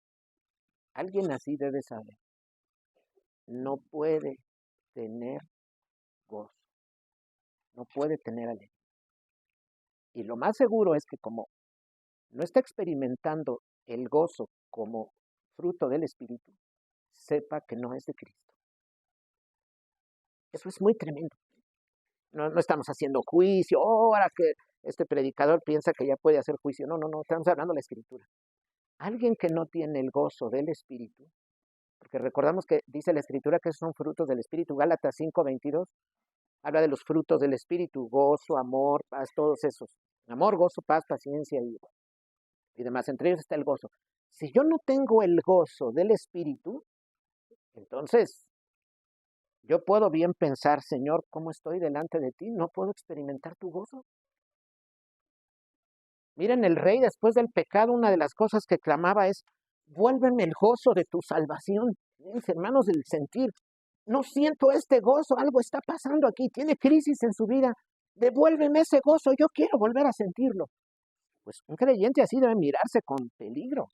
Alguien así debe saber. No puede tener gozo. No puede tener alegría. Y lo más seguro es que como no está experimentando el gozo como fruto del Espíritu, sepa que no es de Cristo. Eso es muy tremendo. No estamos haciendo juicio, ahora que este predicador piensa que ya puede hacer juicio. No, estamos hablando de la Escritura. Alguien que no tiene el gozo del Espíritu, porque recordamos que dice la Escritura que son frutos del Espíritu, Gálatas 5:22, habla de los frutos del Espíritu, gozo, amor, paz, todos esos. Amor, gozo, paz, paciencia y demás. Entre ellos está el gozo. Si yo no tengo el gozo del Espíritu, entonces Yo puedo bien pensar, Señor, ¿cómo estoy delante de ti? No puedo experimentar tu gozo. Miren, el rey después del pecado, una de las cosas que clamaba es, vuélveme el gozo de tu salvación. Mis hermanos del sentir, no siento este gozo, algo está pasando aquí, tiene crisis en su vida. Devuélveme ese gozo, yo quiero volver a sentirlo. Pues un creyente así debe mirarse con peligro.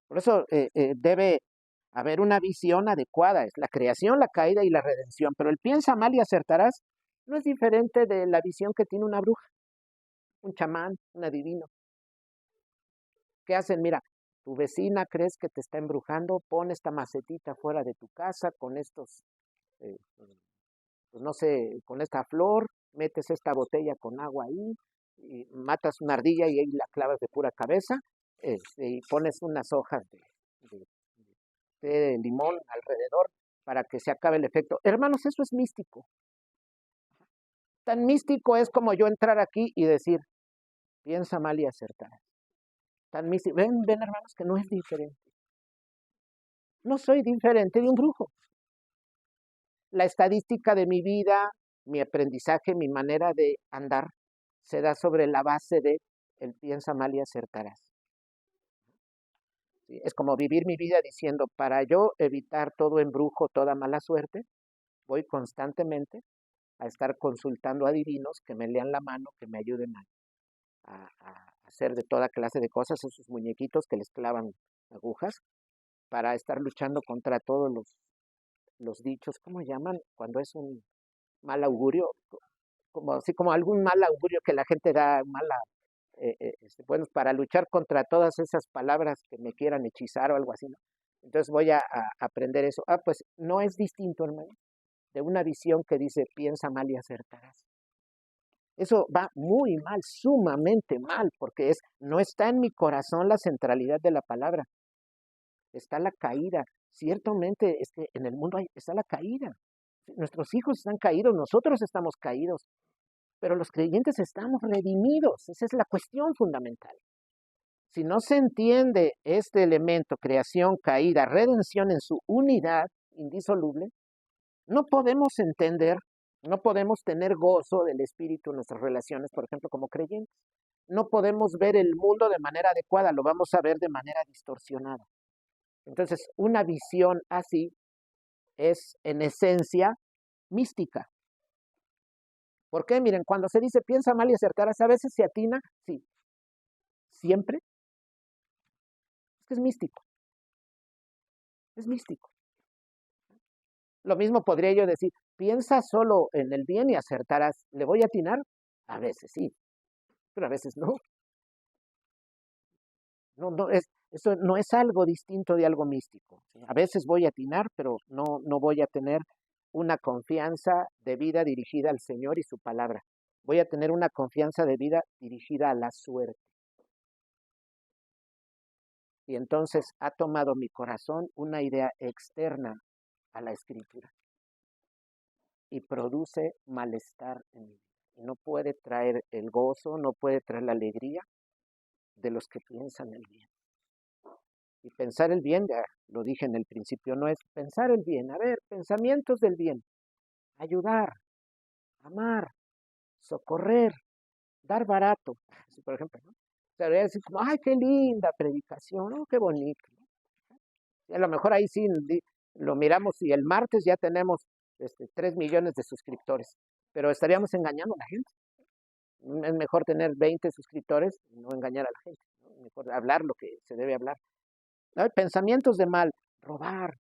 Por eso debe haber una visión adecuada. Es la creación, la caída y la redención. Pero el piensa mal y acertarás no es diferente de la visión que tiene una bruja, un chamán, un adivino. ¿Qué hacen? Mira, tu vecina crees que te está embrujando, pon esta macetita fuera de tu casa con estos, eh, pues no sé, con esta flor, metes esta botella con agua ahí, y matas una ardilla y ahí la clavas de pura cabeza, y pones unas hojas de té de limón alrededor para que se acabe el efecto. Hermanos, eso es místico. Tan místico es como yo entrar aquí y decir, piensa mal y acertarás. Tan místico. Ven, hermanos, que no es diferente. No soy diferente de un brujo. La estadística de mi vida, mi aprendizaje, mi manera de andar, se da sobre la base de el piensa mal y acertarás. ¿Sí? Es como vivir mi vida diciendo, para yo evitar todo embrujo, toda mala suerte, voy constantemente a estar consultando a divinos que me lean la mano, que me ayuden a hacer de toda clase de cosas, esos muñequitos que les clavan agujas, para estar luchando contra todos los dichos, ¿cómo llaman? Cuando es un mal augurio, como así como algún mal augurio que la gente da mala, bueno, para luchar contra todas esas palabras que me quieran hechizar o algo así, ¿no? Entonces voy a aprender eso. Pues no es distinto, hermano, de una visión que dice, piensa mal y acertarás. Eso va muy mal, sumamente mal, porque no está en mi corazón la centralidad de la palabra, está la caída. Ciertamente es que en el mundo está la caída. Nuestros hijos están caídos, nosotros estamos caídos, pero los creyentes estamos redimidos. Esa es la cuestión fundamental. Si no se entiende este elemento, creación, caída, redención en su unidad indisoluble, no podemos entender, no podemos tener gozo del Espíritu en nuestras relaciones, por ejemplo, como creyentes. No podemos ver el mundo de manera adecuada, lo vamos a ver de manera distorsionada. Entonces, una visión así es en esencia mística. ¿Por qué? Miren, cuando se dice piensa mal y acertarás, a veces se atina, sí. Siempre. Es que es místico. Es místico. Lo mismo podría yo decir, piensa solo en el bien y acertarás. ¿Le voy a atinar? A veces sí, pero a veces no. Eso no es algo distinto de algo místico. ¿Sí? A veces voy a atinar, pero no voy a tener una confianza de vida dirigida al Señor y su palabra. Voy a tener una confianza de vida dirigida a la suerte. Y entonces ha tomado mi corazón una idea externa a la escritura y produce malestar en mí. Y no puede traer el gozo, no puede traer la alegría de los que piensan el bien. Y pensar el bien, ya lo dije en el principio, no es pensar el bien. A ver, pensamientos del bien. Ayudar, amar, socorrer, dar barato. Así, por ejemplo, ¿no? O sea, decir como, ay, qué linda predicación, oh, qué bonito. Y a lo mejor ahí sí lo miramos y el martes ya tenemos 3 millones de suscriptores, pero estaríamos engañando a la gente. Es mejor tener 20 suscriptores y no engañar a la gente, ¿no? Mejor hablar lo que se debe hablar. ¿No? Pensamientos de mal, robar,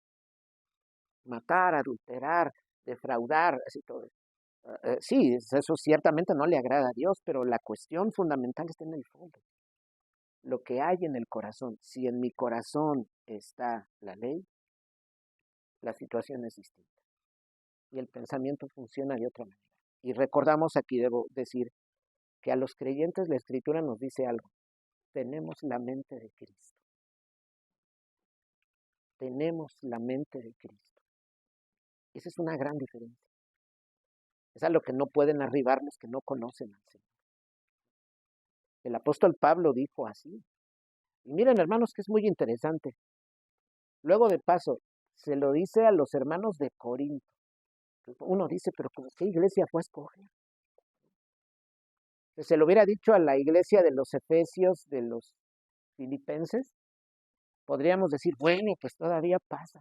matar, adulterar, defraudar, así todo. Sí, eso ciertamente no le agrada a Dios, pero la cuestión fundamental está en el fondo. Lo que hay en el corazón. Si en mi corazón está la ley, la situación es distinta. Y el pensamiento funciona de otra manera. Y recordamos aquí, debo decir, que a los creyentes la Escritura nos dice algo. Tenemos la mente de Cristo. Tenemos la mente de Cristo. Esa es una gran diferencia. Es a lo que no pueden arribar los que no conocen al Señor. El apóstol Pablo dijo así. Y miren, hermanos, que es muy interesante. Luego de paso, se lo dice a los hermanos de Corinto. Uno dice, pero ¿qué iglesia fue a escoger? Se lo hubiera dicho a la iglesia de los Efesios, de los Filipenses, podríamos decir, bueno, pues todavía pasa.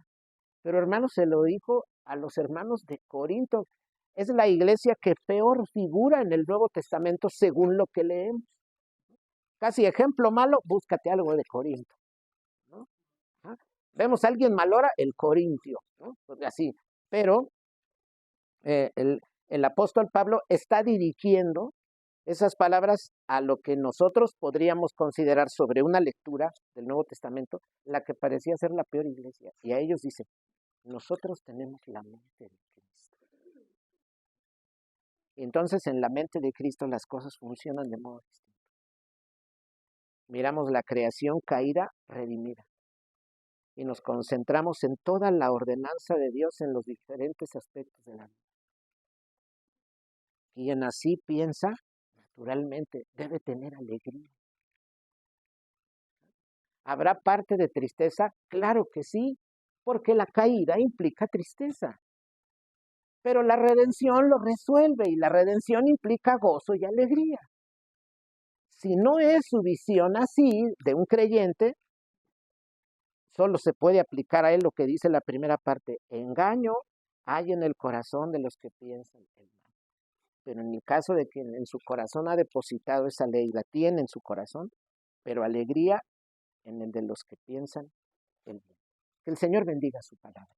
Pero hermanos, se lo dijo a los hermanos de Corinto. Es la iglesia que peor figura en el Nuevo Testamento según lo que leemos. Casi ejemplo malo, búscate algo de Corinto, ¿no? ¿Ah? Vemos a alguien mal ahora, el corintio, ¿no? Pues así. Pero el apóstol Pablo está dirigiendo esas palabras a lo que nosotros podríamos considerar sobre una lectura del Nuevo Testamento, la que parecía ser la peor iglesia. Y a ellos dice, nosotros tenemos la mente de Cristo. Y entonces en la mente de Cristo las cosas funcionan de modo distinto. Miramos la creación caída, redimida. Y nos concentramos en toda la ordenanza de Dios en los diferentes aspectos de la vida. Quien así piensa, naturalmente, debe tener alegría. ¿Habrá parte de tristeza? Claro que sí, porque la caída implica tristeza. Pero la redención lo resuelve y la redención implica gozo y alegría. Si no es su visión así de un creyente, solo se puede aplicar a él lo que dice la primera parte. Engaño hay en el corazón de los que piensan el mal. Pero en el caso de que en su corazón ha depositado esa ley, la tiene en su corazón, pero alegría en el de los que piensan el bien. Que el Señor bendiga su palabra.